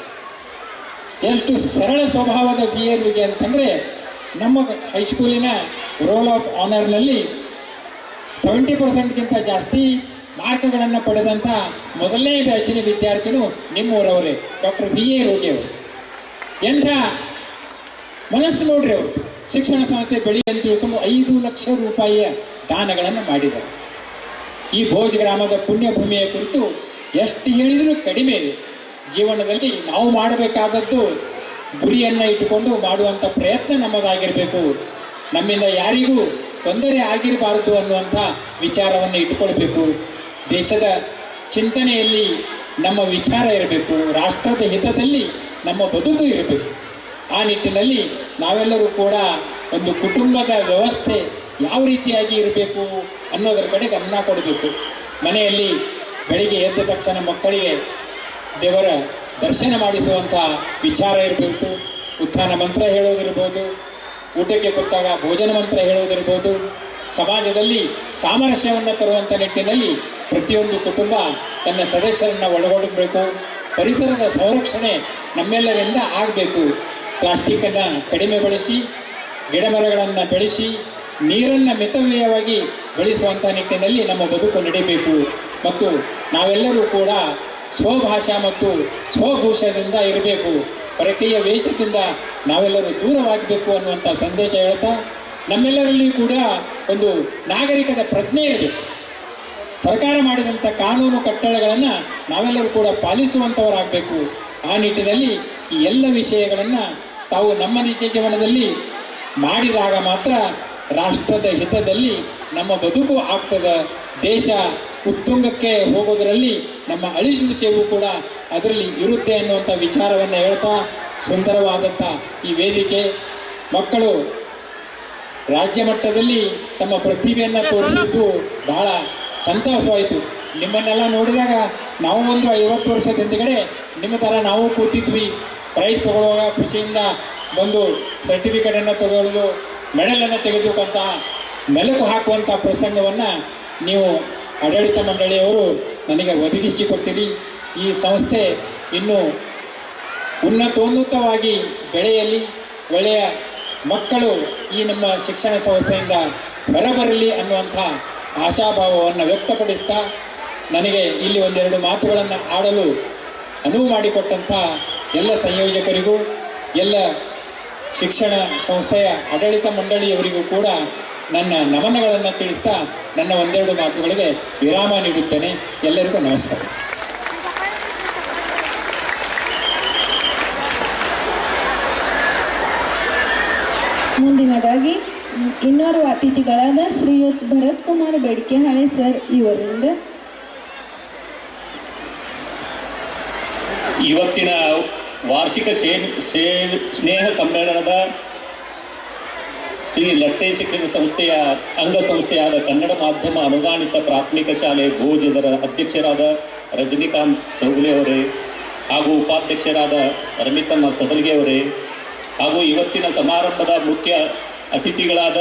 ಎಷ್ಟು ಸರಳ ಸ್ವಭಾವದ ವಿ.ಆರ್. ವಿಗೆ ಅಂತಂದರೆ, ನಮ್ಮ ಹೈಸ್ಕೂಲಿನ ರೋಲ್ ಆಫ್ ಆನರ್ನಲ್ಲಿ 70% ಜಾಸ್ತಿ ಮಾರ್ಕ್ಗಳನ್ನು ಪಡೆದಂಥ ಮೊದಲನೇ ಬ್ಯಾಚಿನ ವಿದ್ಯಾರ್ಥಿನು ನಿಮ್ಮೂರವರೇ, ಡಾಕ್ಟರ್ ವಿ.ಎ. ರೋಗಿ ಅವರು. ಎಂಥ ಮನಸ್ಸು ನೋಡ್ರಿ ಅವತ್ತು. ಶಿಕ್ಷಣ ಸಂಸ್ಥೆ ಬೆಳಿ ಅಂತ ತಿಳ್ಕೊಂಡು 5 ಲಕ್ಷ ರೂಪಾಯಿಯ ದಾನಗಳನ್ನು ಮಾಡಿದ್ದಾರೆ. ಈ ಭೋಜ ಗ್ರಾಮದ ಪುಣ್ಯಭೂಮಿಯ ಕುರಿತು ಎಷ್ಟು ಹೇಳಿದರೂ ಕಡಿಮೆ ಇದೆ. ಜೀವನದಲ್ಲಿ ನಾವು ಮಾಡಬೇಕಾದದ್ದು ಗುರಿಯನ್ನು ಇಟ್ಟುಕೊಂಡು ಮಾಡುವಂಥ ಪ್ರಯತ್ನ ನಮ್ಮದಾಗಿರಬೇಕು. ನಮ್ಮಿಂದ ಯಾರಿಗೂ ತೊಂದರೆ ಆಗಿರಬಾರದು ಅನ್ನುವಂಥ ವಿಚಾರವನ್ನು ಇಟ್ಟುಕೊಳ್ಬೇಕು. ದೇಶದ ಚಿಂತನೆಯಲ್ಲಿ ನಮ್ಮ ವಿಚಾರ ಇರಬೇಕು, ರಾಷ್ಟ್ರದ ಹಿತದಲ್ಲಿ ನಮ್ಮ ಬದುಕು ಇರಬೇಕು. ಆ ನಿಟ್ಟಿನಲ್ಲಿ ನಾವೆಲ್ಲರೂ ಕೂಡ ಒಂದು ಕುಟುಂಬದ ವ್ಯವಸ್ಥೆ ಯಾವ ರೀತಿಯಾಗಿ ಇರಬೇಕು ಅನ್ನೋದರ ಕಡೆ ಗಮನ ಕೊಡಬೇಕು. ಮನೆಯಲ್ಲಿ ಬೆಳಿಗ್ಗೆ ಎದ್ದ ತಕ್ಷಣ ಮಕ್ಕಳಿಗೆ ದೇವರ ದರ್ಶನ ಮಾಡಿಸುವಂಥ ವಿಚಾರ ಇರಬೇಕು. ಉತ್ಥಾನ ಮಂತ್ರ ಹೇಳೋದಿರ್ಬೋದು, ಊಟಕ್ಕೆ ಕೂತಾಗ ಭೋಜನ ಮಂತ್ರ ಹೇಳೋದಿರ್ಬೋದು. ಸಮಾಜದಲ್ಲಿ ಸಾಮರಸ್ಯವನ್ನು ತರುವಂಥ ನಿಟ್ಟಿನಲ್ಲಿ ಪ್ರತಿಯೊಂದು ಕುಟುಂಬ ತನ್ನ ಸದಸ್ಯರನ್ನು ಒಳಗೊಳ್ಳಬೇಕು. ಪರಿಸರದ ಸಂರಕ್ಷಣೆ ನಮ್ಮೆಲ್ಲರಿಂದ ಆಗಬೇಕು. ಪ್ಲಾಸ್ಟಿಕ್ಕನ್ನು ಕಡಿಮೆ ಬಳಸಿ, ಗಿಡಮರಗಳನ್ನು ಬೆಳೆಸಿ, ನೀರನ್ನು ಮಿತವ್ಯಯವಾಗಿ ಬಳಸುವಂಥ ನಿಟ್ಟಿನಲ್ಲಿ ನಮ್ಮ ಬದುಕು ನಡೀಬೇಕು. ಮತ್ತು ನಾವೆಲ್ಲರೂ ಕೂಡ ಸ್ವಭಾಷಾ ಮತ್ತು ಸ್ವಭೂಷದಿಂದ ಇರಬೇಕು. ಪರಕೀಯ ವೇಷದಿಂದ ನಾವೆಲ್ಲರೂ ದೂರವಾಗಬೇಕು ಅನ್ನುವಂಥ ಸಂದೇಶ ಹೇಳ್ತಾ, ನಮ್ಮೆಲ್ಲರಲ್ಲಿ ಕೂಡ ಒಂದು ನಾಗರಿಕದ ಪ್ರಜ್ಞೆ ಇರಬೇಕು. ಸರ್ಕಾರ ಮಾಡಿದಂಥ ಕಾನೂನು ಕಟ್ಟಳೆಗಳನ್ನು ನಾವೆಲ್ಲರೂ ಕೂಡ ಪಾಲಿಸುವಂಥವರಾಗಬೇಕು. ಆ ನಿಟ್ಟಿನಲ್ಲಿ ಈ ಎಲ್ಲ ವಿಷಯಗಳನ್ನು ತಾವು ನಮ್ಮ ನಿಜ ಜೀವನದಲ್ಲಿ ಮಾಡಿದಾಗ ಮಾತ್ರ ರಾಷ್ಟ್ರದ ಹಿತದಲ್ಲಿ ನಮ್ಮ ಬದುಕು ಆಗ್ತದೆ. ದೇಶ ಉತ್ತುಂಗಕ್ಕೆ ಹೋಗೋದರಲ್ಲಿ ನಮ್ಮ ಅಳಿಸುವಿಕೆಯೂ ಕೂಡ ಅದರಲ್ಲಿ ಇರುತ್ತೆ ಅನ್ನುವಂಥ ವಿಚಾರವನ್ನು ಹೇಳ್ತಾ, ಸುಂದರವಾದಂಥ ಈ ವೇದಿಕೆ, ಮಕ್ಕಳು ರಾಜ್ಯ ಮಟ್ಟದಲ್ಲಿ ತಮ್ಮ ಪ್ರತಿಭೆಯನ್ನು ತೋರಿಸಿದ್ದು ಬಹಳ ಸಂತೋಷವಾಯಿತು. ನಿಮ್ಮನ್ನೆಲ್ಲ ನೋಡಿದಾಗ ನಾವು ಒಂದು 50 ವರ್ಷದ ಹಿಂದುಗಡೆ ನಿಮ್ಮ ಥರ ನಾವು ಕೂತಿದ್ವಿ. ಪ್ರೈಸ್ ತಗೊಳ್ಳುವಾಗ ಖುಷಿಯಿಂದ ಬಂದು ಸರ್ಟಿಫಿಕೇಟನ್ನು ತಗೊಳ್ಳೋದು, ಮೆಡಲನ್ನು ತೆಗೆದುಕೊಂತ ಮೆಲುಕು ಹಾಕುವಂಥ ಪ್ರಸಂಗವನ್ನು ನೀವು ಆಡಳಿತ ಮಂಡಳಿಯವರು ನನಗೆ ಒದಗಿಸಿಕೊಟ್ಟಿರಿ. ಈ ಸಂಸ್ಥೆ ಇನ್ನೂ ಉನ್ನತೋನ್ನತವಾಗಿ ಬೆಳೆಯಲಿ, ಒಳ್ಳೆಯ ಮಕ್ಕಳು ಈ ನಮ್ಮ ಶಿಕ್ಷಣ ಸಂಸ್ಥೆಯಿಂದ ಹೊರಬರಲಿ ಅನ್ನುವಂಥ ಆಶಾಭಾವವನ್ನು ವ್ಯಕ್ತಪಡಿಸ್ತಾ, ನನಗೆ ಇಲ್ಲಿ ಒಂದೆರಡು ಮಾತುಗಳನ್ನು ಆಡಲು ಅನುವು ಮಾಡಿಕೊಟ್ಟಂಥ ಎಲ್ಲ ಸಂಯೋಜಕರಿಗೂ, ಎಲ್ಲ ಶಿಕ್ಷಣ ಸಂಸ್ಥೆಯ ಆಡಳಿತ ಮಂಡಳಿಯವರಿಗೂ ಕೂಡ ನನ್ನ ನಮನಗಳನ್ನು ತಿಳಿಸ್ತಾ ನನ್ನ ಒಂದೆರಡು ಮಾತುಗಳಿಗೆ ವಿರಾಮ ನೀಡುತ್ತೇನೆ. ಎಲ್ಲರಿಗೂ ನಮಸ್ಕಾರ. ಮುಂದಿನದಾಗಿ ಇನ್ನೋರ್ವ ಅತಿಥಿಗಳಾದ ಶ್ರೀಯುತ್ ಭರತ್ ಕುಮಾರ್ ಬೆಡ್ಕೆಹಾಳೆ ಸರ್ ಇವರಿಂದ ಇವತ್ತಿನ ವಾರ್ಷಿಕ ಸ್ನೇಹ ಸಮ್ಮೇಳನದ ಶ್ರೀ ಲಟ್ಟೆ ಶಿಕ್ಷಣ ಸಂಸ್ಥೆಯ ಅಂಗಸಂಸ್ಥೆಯಾದ ಕನ್ನಡ ಮಾಧ್ಯಮ ಅನುದಾನಿತ ಪ್ರಾಥಮಿಕ ಶಾಲೆ ಭೋಜ್ ಇದರ ಅಧ್ಯಕ್ಷರಾದ ರಜನಿಕಾಂತ್ ಚೌಗಲೆ ಅವರೇ ಹಾಗೂ ಉಪಾಧ್ಯಕ್ಷರಾದ ರಮಿತಮ್ಮ ಸದಲ್ಗೆ ಅವರೇ ಹಾಗೂ ಇವತ್ತಿನ ಸಮಾರಂಭದ ಮುಖ್ಯ ಅತಿಥಿಗಳಾದ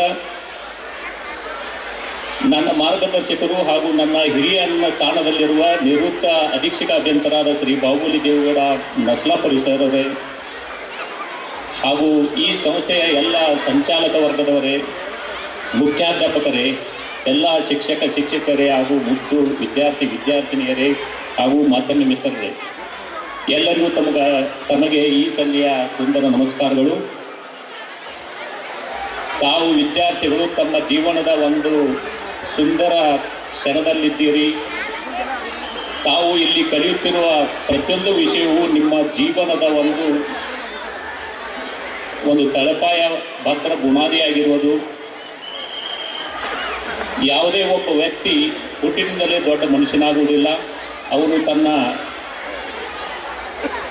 ನನ್ನ ಮಾರ್ಗದರ್ಶಕರು ಹಾಗೂ ನನ್ನ ಹಿರಿಯನ ಸ್ಥಾನದಲ್ಲಿರುವ ನಿವೃತ್ತ ಅಧೀಕ್ಷಕ ಅಭಿಯಂತರಾದ ಶ್ರೀ ಬಾಹುಬಲಿ ದೇವೇಗೌಡ ನಸ್ಲಾಪುರಿ ಸರ್ ಅವರೇ ಹಾಗೂ ಈ ಸಂಸ್ಥೆಯ ಎಲ್ಲ ಸಂಚಾಲಕ ವರ್ಗದವರೇ, ಮುಖ್ಯಾಧ್ಯಾಪಕರೇ, ಎಲ್ಲ ಶಿಕ್ಷಕರೇ ಹಾಗೂ ಮುದ್ದು ವಿದ್ಯಾರ್ಥಿನಿಯರೇ ಹಾಗೂ ಮಾಧ್ಯಮ ಮಿತ್ರರೇ, ಎಲ್ಲರಿಗೂ ತಮಗೆ ಈ ಸಂಜೆಯ ಸುಂದರ ನಮಸ್ಕಾರಗಳು. ತಾವು ವಿದ್ಯಾರ್ಥಿಗಳು ತಮ್ಮ ಜೀವನದ ಒಂದು ಸುಂದರ ಕ್ಷಣದಲ್ಲಿದ್ದೀರಿ. ತಾವು ಇಲ್ಲಿ ಕಲಿಯುತ್ತಿರುವ ಪ್ರತಿಯೊಂದು ವಿಷಯವೂ ನಿಮ್ಮ ಜೀವನದ ಒಂದು ತಳಪಾಯ ಭದ್ರ ಬುನಾದಿಯಾಗಿರುವುದು. ಯಾವುದೇ ಒಬ್ಬ ವ್ಯಕ್ತಿ ಹುಟ್ಟಿನಿಂದಲೇ ದೊಡ್ಡ ಮನುಷ್ಯನಾಗುವುದಿಲ್ಲ. ಅವನು ತನ್ನ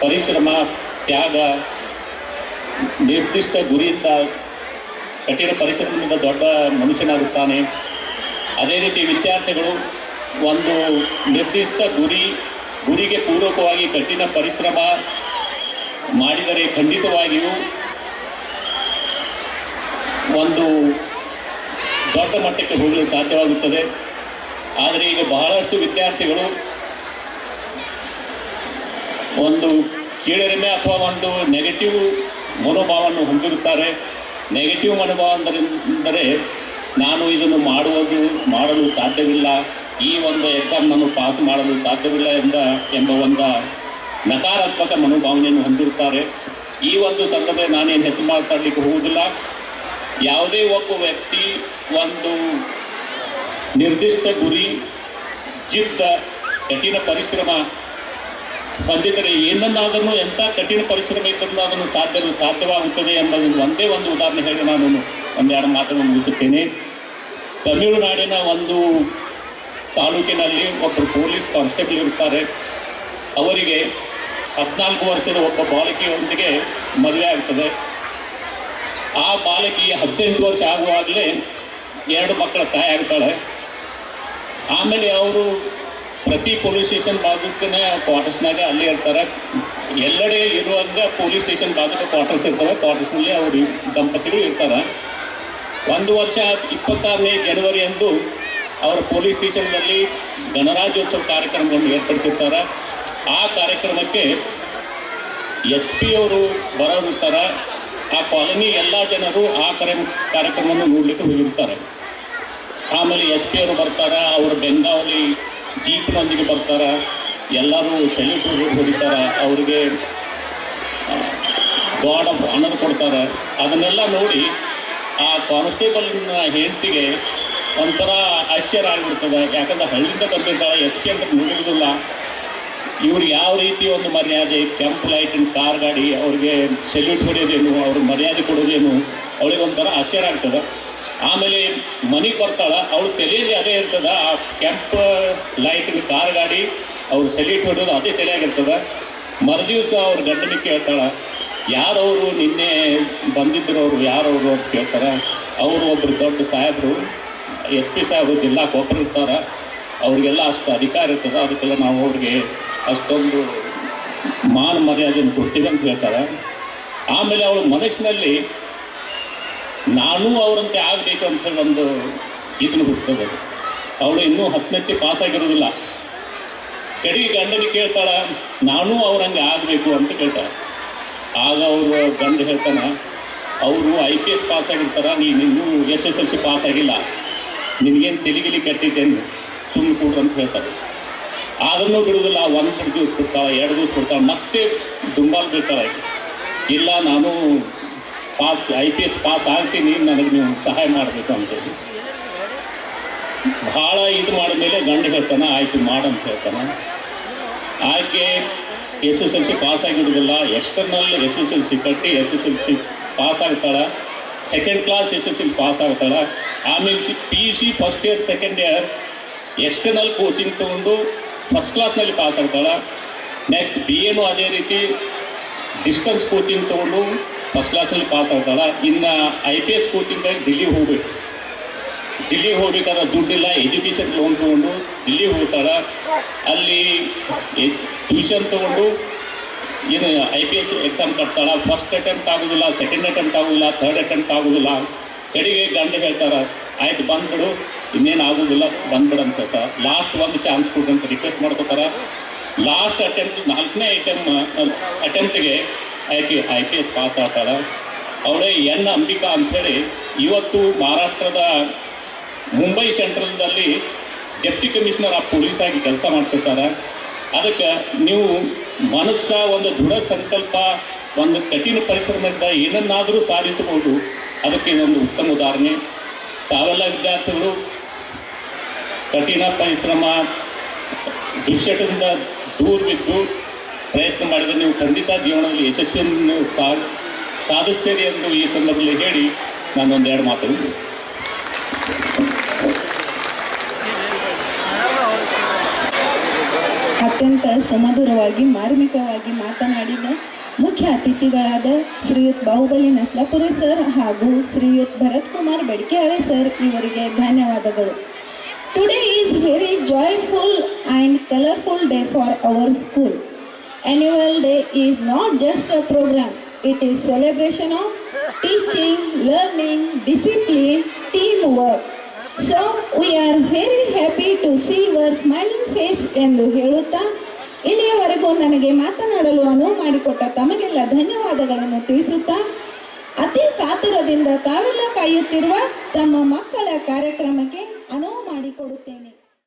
ಪರಿಶ್ರಮ, ತ್ಯಾಗ, ನಿರ್ದಿಷ್ಟ ಗುರಿಯಿಂದ, ಕಠಿಣ ಪರಿಶ್ರಮದಿಂದ ದೊಡ್ಡ ಮನುಷ್ಯನಾಗುತ್ತಾನೆ. ಅದೇ ರೀತಿ ವಿದ್ಯಾರ್ಥಿಗಳು ಒಂದು ನಿರ್ದಿಷ್ಟ ಗುರಿಗೆ ಪೂರಕವಾಗಿ ಕಠಿಣ ಪರಿಶ್ರಮ ಮಾಡಿದರೆ ಖಂಡಿತವಾಗಿಯೂ ಒಂದು ದೊಡ್ಡ ಮಟ್ಟಕ್ಕೆ ಹೋಗಲು ಸಾಧ್ಯವಾಗುತ್ತದೆ. ಆದರೆ ಈಗ ಬಹಳಷ್ಟು ವಿದ್ಯಾರ್ಥಿಗಳು ಒಂದು ಕೀಳರಿಮೆ ಅಥವಾ ಒಂದು ನೆಗೆಟಿವ್ ಮನೋಭಾವವನ್ನು ಹೊಂದಿರುತ್ತಾರೆ. ನೆಗೆಟಿವ್ ಮನೋಭಾವ ಅಂದರೆ ನಾನು ಇದನ್ನು ಮಾಡಲು ಸಾಧ್ಯವಿಲ್ಲ, ಈ ಒಂದು ಎಕ್ಸಾಮ್ ನಾನು ಪಾಸ್ ಮಾಡಲು ಸಾಧ್ಯವಿಲ್ಲ ಎಂಬ ಒಂದು ನಕಾರಾತ್ಮಕ ಮನೋಭಾವನೆಯನ್ನು ಹೊಂದಿರುತ್ತಾರೆ. ಈ ಒಂದು ಸಂದರ್ಭದಲ್ಲಿ ನಾನೇನು ಹೆಚ್ಚು ಮಾತಾಡಲಿಕ್ಕೆ ಹೋಗುವುದಿಲ್ಲ. ಯಾವುದೇ ಒಬ್ಬ ವ್ಯಕ್ತಿ ಒಂದು ನಿರ್ದಿಷ್ಟ ಗುರಿ, ಜಿದ್ದ, ಕಠಿಣ ಪರಿಶ್ರಮ ಹೊಂದಿದರೆ ಏನನ್ನಾದರೂ ಎಂಥ ಕಠಿಣ ಪರಿಶ್ರಮ ಇದ್ದರೂ ಅದನ್ನು ಸಾಧ್ಯವಾಗುತ್ತದೆ ಎಂಬುದನ್ನು ಒಂದೇ ಒಂದು ಉದಾಹರಣೆ ಹೇಳಿ ನಾನು ಒಂದೆರಡು ಮಾತನ್ನು ಮುಗಿಸುತ್ತೇನೆ. ತಮಿಳುನಾಡಿನ ಒಂದು ತಾಲೂಕಿನಲ್ಲಿ ಒಬ್ಬರು ಪೊಲೀಸ್ ಕಾನ್ಸ್ಟೇಬಲ್ ಇರುತ್ತಾರೆ. ಅವರಿಗೆ 14 ವರ್ಷದ ಒಬ್ಬ ಬಾಲಕಿಯೊಂದಿಗೆ ಮದುವೆ ಆಗ್ತದೆ. ಆ ಬಾಲಕಿಗೆ 18 ವರ್ಷ ಆಗುವಾಗಲೇ 2 ಮಕ್ಕಳ ತಾಯಿ ಆಗ್ತಾಳೆ. ಆಮೇಲೆ ಅವರು ಪ್ರತಿ ಪೊಲೀಸ್ ಸ್ಟೇಷನ್ ಬಾಜುಕನೇ ಕ್ವಾರ್ಟರ್ಸ್ನಾಗ ಅಲ್ಲಿ ಇರ್ತಾರೆ. ಎಲ್ಲೆಡೆ ಇರುವಂಗೆ ಪೊಲೀಸ್ ಸ್ಟೇಷನ್ ಬಾಜುಕ ಕ್ವಾರ್ಟರ್ಸ್ ಇರ್ತವೆ. ಕ್ವಾರ್ಟರ್ಸ್ನಲ್ಲಿ ಅವರು ದಂಪತಿಗಳು ಇರ್ತಾರೆ. ಒಂದು ವರ್ಷ 26ನೇ ಜನವರಿ ಅಂದು ಅವರ ಪೊಲೀಸ್ ಸ್ಟೇಷನ್ನಲ್ಲಿ ಗಣರಾಜ್ಯೋತ್ಸವ ಕಾರ್ಯಕ್ರಮವನ್ನು ಏರ್ಪಡಿಸಿರ್ತಾರೆ. ಆ ಕಾರ್ಯಕ್ರಮಕ್ಕೆ SP ಅವರು ಬರೋರಿರ್ತಾರೆ. ಆ ಕಾಲೋನಿ ಎಲ್ಲ ಜನರು ಆ ಕಾರ್ಯಕ್ರಮವನ್ನು ನೋಡಲಿಕ್ಕೆ ಹೋಗಿರ್ತಾರೆ. ಆಮೇಲೆ SP ಅವರು ಬರ್ತಾರೆ. ಅವರು ಬೆಂಗಾವಲಿ ಜೀಪ್ನೊಂದಿಗೆ ಬರ್ತಾರೆ. ಎಲ್ಲರೂ ಸೆಲ್ಯೂಟ್ ಹೊಡಿತಾರೆ. ಅವರಿಗೆ ಗಾರ್ಡ್ ಆಫ್ ಆನರ್ ಕೊಡ್ತಾರೆ. ಅದನ್ನೆಲ್ಲ ನೋಡಿ ಆ ಕಾನ್ಸ್ಟೇಬಲ್ನ ಹೆಂಡತಿಗೆ ಒಂಥರ ಆಶ್ಚರ್ಯ ಆಗಿಬಿಡ್ತದೆ. ಯಾಕಂದ್ರೆ ಹಳ್ಳಿಯಿಂದ ಬಂದಿದ್ದಾಳೆ, SP ಅಂತ ನೋಡಿರೋದಿಲ್ಲ. ಇವ್ರು ಯಾವ ರೀತಿ ಒಂದು ಮರ್ಯಾದೆ, ಕೆಂಪು ಲೈಟಿನ ಕಾರ್ ಗಾಡಿ, ಅವ್ರಿಗೆ ಸೆಲ್ಯೂಟ್ ಹೊಡೆಯೋದೇನು, ಅವ್ರಿಗೆ ಮರ್ಯಾದೆ ಕೊಡೋದೇನು, ಅವಳಿಗೆ ಒಂಥರ ಆಶ್ಚರ್ಯ ಆಗ್ತದೆ. ಆಮೇಲೆ ಮನೆಗೆ ಬರ್ತಾಳೆ. ಅವಳು ತಲೆಯಲ್ಲಿ ಅದೇ ಇರ್ತದೆ, ಆ ಕೆಂಪು ಲೈಟಿನ ಕಾರ್ ಗಾಡಿ, ಅವ್ರು ಸೆಲ್ಯೂಟ್ ಹೊಡೋದು ಅದೇ ತಲೆಯಾಗಿರ್ತದೆ. ಮರುದಿವಸ ಅವ್ರ ಗಂಡನಿಗೆ ಕೇಳ್ತಾಳೆ, ಯಾರವರು ನಿನ್ನೆ ಬಂದಿದ್ದರು, ಅವರು ಯಾರವರು ಅಂತ ಕೇಳ್ತಾರೆ. ಅವರು ಒಬ್ಬರು ದೊಡ್ಡ ಸಾಹೇಬರು, SP ಸಾಹೇಬರು ಜಿಲ್ಲಾಕ್ಕೆ ಒಬ್ಬರು ಇರ್ತಾರೆ. ಅವ್ರಿಗೆಲ್ಲ ಅಷ್ಟು ಅಧಿಕಾರ ಇರ್ತದೆ, ಅದಕ್ಕೆಲ್ಲ ನಾವು ಅವ್ರಿಗೆ ಅಷ್ಟೊಂದು ಮಾನ ಮರ್ಯಾದೆಯನ್ನು ಕೊಡ್ತೀವಿ ಅಂತ ಹೇಳ್ತಾರೆ. ಆಮೇಲೆ ಅವಳು ಮನಸ್ಸಿನಲ್ಲಿ ನಾನು ಅವರಂತೆ ಆಗಬೇಕು ಅಂತ ಹೇಳಿ ಒಂದು ಇದನ್ನು ಹುಡ್ತದೆ. ಅವಳು ಇನ್ನೂ 10ನೇ ಪಾಸ್ ಆಗಿರೋದಿಲ್ಲ. ಕಡೆಗೆ ಗಂಡನಿಗೆ ಕೇಳ್ತಾಳೆ, ನಾನು ಅವ್ರಂಗೆ ಆಗಬೇಕು ಅಂತ ಕೇಳ್ತಾಳೆ. ಆಗ ಅವರು ಗಂಡ ಹೇಳ್ತಾನೆ, ಅವರು IPS ಪಾಸ್ ಆಗಿರ್ತಾರೆ, ನೀನಿನ್ನೂ SSLC ಪಾಸ್ ಆಗಿಲ್ಲ, ನಿನಗೇನು ತೆಲಿಗಿಲಿ ಕೆಟ್ಟಿದ್ದೇನು, ಸುಮ್ಮನೆ ಕೂಡ್ರು ಅಂತ ಹೇಳ್ತಾರೆ. ಅದನ್ನು ಬಿಡುವುದಿಲ್ಲ. 1 ದಿವಸ ಬಿಡ್ತಾಳೆ, 2 ದಿವಸ ಬಿಡ್ತಾಳೆ, ಮತ್ತೆ ದುಂಬಾಲು ಬೀಳ್ತಾಳೆ. ಇಲ್ಲ, ನಾನು IPS ಪಾಸ್ ಆಗ್ತೀನಿ, ನನಗೆ ನೀವು ಸಹಾಯ ಮಾಡಬೇಕು ಅಂತೇಳಿ ಭಾಳ ಇದು ಮಾಡಿದ್ಮೇಲೆ ಗಂಡ ಹೇಳ್ತಾನೆ, ಆಯಿತು ಮಾಡಂತ ಹೇಳ್ತಾನೆ. ಆಕೆ SSLC ಪಾಸ್ ಆಗಿರೋದಿಲ್ಲ, ಎಕ್ಸ್ಟರ್ನಲ್ SSLC ಕಟ್ಟಿ SSLC ಪಾಸ್ ಆಗ್ತಾಳೆ. 2nd ಕ್ಲಾಸ್ SSLC ಪಾಸ್ ಆಗ್ತಾಳೆ. ಆಮೇಲೆ PUC first year second year external coaching ತೊಗೊಂಡು ಫಸ್ಟ್ ಕ್ಲಾಸ್ನಲ್ಲಿ ಪಾಸ್ ಆಗ್ತಾಳೆ. ನೆಕ್ಸ್ಟ್ BAನೂ ಅದೇ ರೀತಿ ಡಿಸ್ಟೆನ್ಸ್ ಕೋಚಿಂಗ್ ತೊಗೊಂಡು ಫಸ್ಟ್ ಕ್ಲಾಸ್ನಲ್ಲಿ ಪಾಸ್ ಆಗ್ತಾಳೆ. ಇನ್ನು IPS ಕೋಚಿಂಗಾಗಿ ದಿಲ್ಲಿಗೆ ಹೋಗ್ಬೇಕಾದ್ರೆ ದುಡ್ಡಿಲ್ಲ, ಎಜುಕೇಷನ್ ಲೋನ್ ತೊಗೊಂಡು ದಿಲ್ಲಿಗೆ ಹೋಗ್ತಾಳೆ. ಅಲ್ಲಿ ಟ್ಯೂಷನ್ ತೊಗೊಂಡು ಏನು IPS ಎಕ್ಸಾಮ್ ಕಟ್ತಾಳೆ. ಫಸ್ಟ್ ಅಟೆಂಪ್ಟ್ ಆಗೋದಿಲ್ಲ, ಸೆಕೆಂಡ್ ಅಟೆಂಪ್ಟ್ ಆಗೋದಿಲ್ಲ, ಥರ್ಡ್ ಅಟೆಂಪ್ಟ್ ಆಗೋದಿಲ್ಲ. ಕಡೆಗೆ ಗಂಡ ಹೇಳ್ತಾರೆ, ಆಯ್ತು ಬಂದ್ಬಿಡು, ಇನ್ನೇನು ಆಗೋದಿಲ್ಲ, ಬಂದ್ಬಿಡು ಅಂತ ಹೇಳ್ತಾರೆ. ಲಾಸ್ಟ್ ಒಂದು ಚಾನ್ಸ್ ಕೊಡಿ ಅಂತ ರಿಕ್ವೆಸ್ಟ್ ಮಾಡ್ಕೋತಾರೆ. ಲಾಸ್ಟ್ ಅಟೆಂಪ್ಟ್ 4ನೇ ಅಟೆಂಪ್ಟಿಗೆ ಆಕೆ IPS ಪಾಸ್ ಆಗ್ತಾಳೆ. ಅವಳೇ N ಅಂಬಿಕಾ ಅಂಥೇಳಿ ಇವತ್ತು ಮಹಾರಾಷ್ಟ್ರದ ಮುಂಬೈ ಸೆಂಟ್ರಲ್ದಲ್ಲಿ ಡೆಪ್ಟಿ ಕಮಿಷನರ್ ಆಫ್ ಪೊಲೀಸ್ ಆಗಿ ಕೆಲಸ ಮಾಡ್ತಿರ್ತಾರೆ. ಅದಕ್ಕೆ ನೀವು ಮನಸ್ಸ, ಒಂದು ದೃಢ ಸಂಕಲ್ಪ, ಒಂದು ಕಠಿಣ ಪರಿಶ್ರಮದಿಂದ ಏನನ್ನಾದರೂ ಸಾಧಿಸಬಹುದು. ಅದಕ್ಕೆ ಇದೊಂದು ಉತ್ತಮ ಉದಾಹರಣೆ. ತಾವೆಲ್ಲ ವಿದ್ಯಾರ್ಥಿಗಳು ಕಠಿಣ ಪರಿಶ್ರಮ, ದುಶ್ಚಟದಿಂದ ದೂರ ಬಿದ್ದು ಪ್ರಯತ್ನ ಮಾಡಿದರೆ ನೀವು ಖಂಡಿತ ಜೀವನದಲ್ಲಿ ಯಶಸ್ವಿಯನ್ನು ಸಾಧಿಸ್ತೀರಿ ಎಂದು ಈ ಸಂದರ್ಭದಲ್ಲಿ ಹೇಳಿ ನಾನು ಒಂದೆರಡು ಮಾತನ್ನು ಅತ್ಯಂತ ಸುಮಧುರವಾಗಿ ಮಾರ್ಮಿಕವಾಗಿ ಮಾತನಾಡಿದ ಮುಖ್ಯ ಅತಿಥಿಗಳಾದ ಶ್ರೀಯುತ್ ಬಾಹುಬಲಿ ನಸ್ಲಾಪುರೆ ಸರ್ ಹಾಗೂ ಶ್ರೀಯುತ್ ಭರತ್ ಕುಮಾರ್ ಬೆಡ್ಕೆಹಳೆ ಸರ್ ಇವರಿಗೆ ಧನ್ಯವಾದಗಳು. Today is very joyful and colorful day for our school. Annual day is not just a program, it is celebration of teaching, learning, discipline, teamwork. So we are very happy to see your smiling face ಎಂದು ಹೇಳುತ್ತಾ ಇಲ್ಲಿಯವರೆಗೂ ನನಗೆ ಮಾತನಾಡಲು ಅನುವು ಮಾಡಿಕೊಟ್ಟ ತಮಗೆಲ್ಲ ಧನ್ಯವಾದಗಳನ್ನು ತಿಳಿಸುತ್ತಾ ಅತಿ ಕಾತುರದಿಂದ ತಾವೆಲ್ಲ ಕಾಯುತ್ತಿರುವ ತಮ್ಮ ಮಕ್ಕಳ ಕಾರ್ಯಕ್ರಮಕ್ಕೆ ಅನುವು ಮಾಡಿಕೊಡುತ್ತೇನೆ.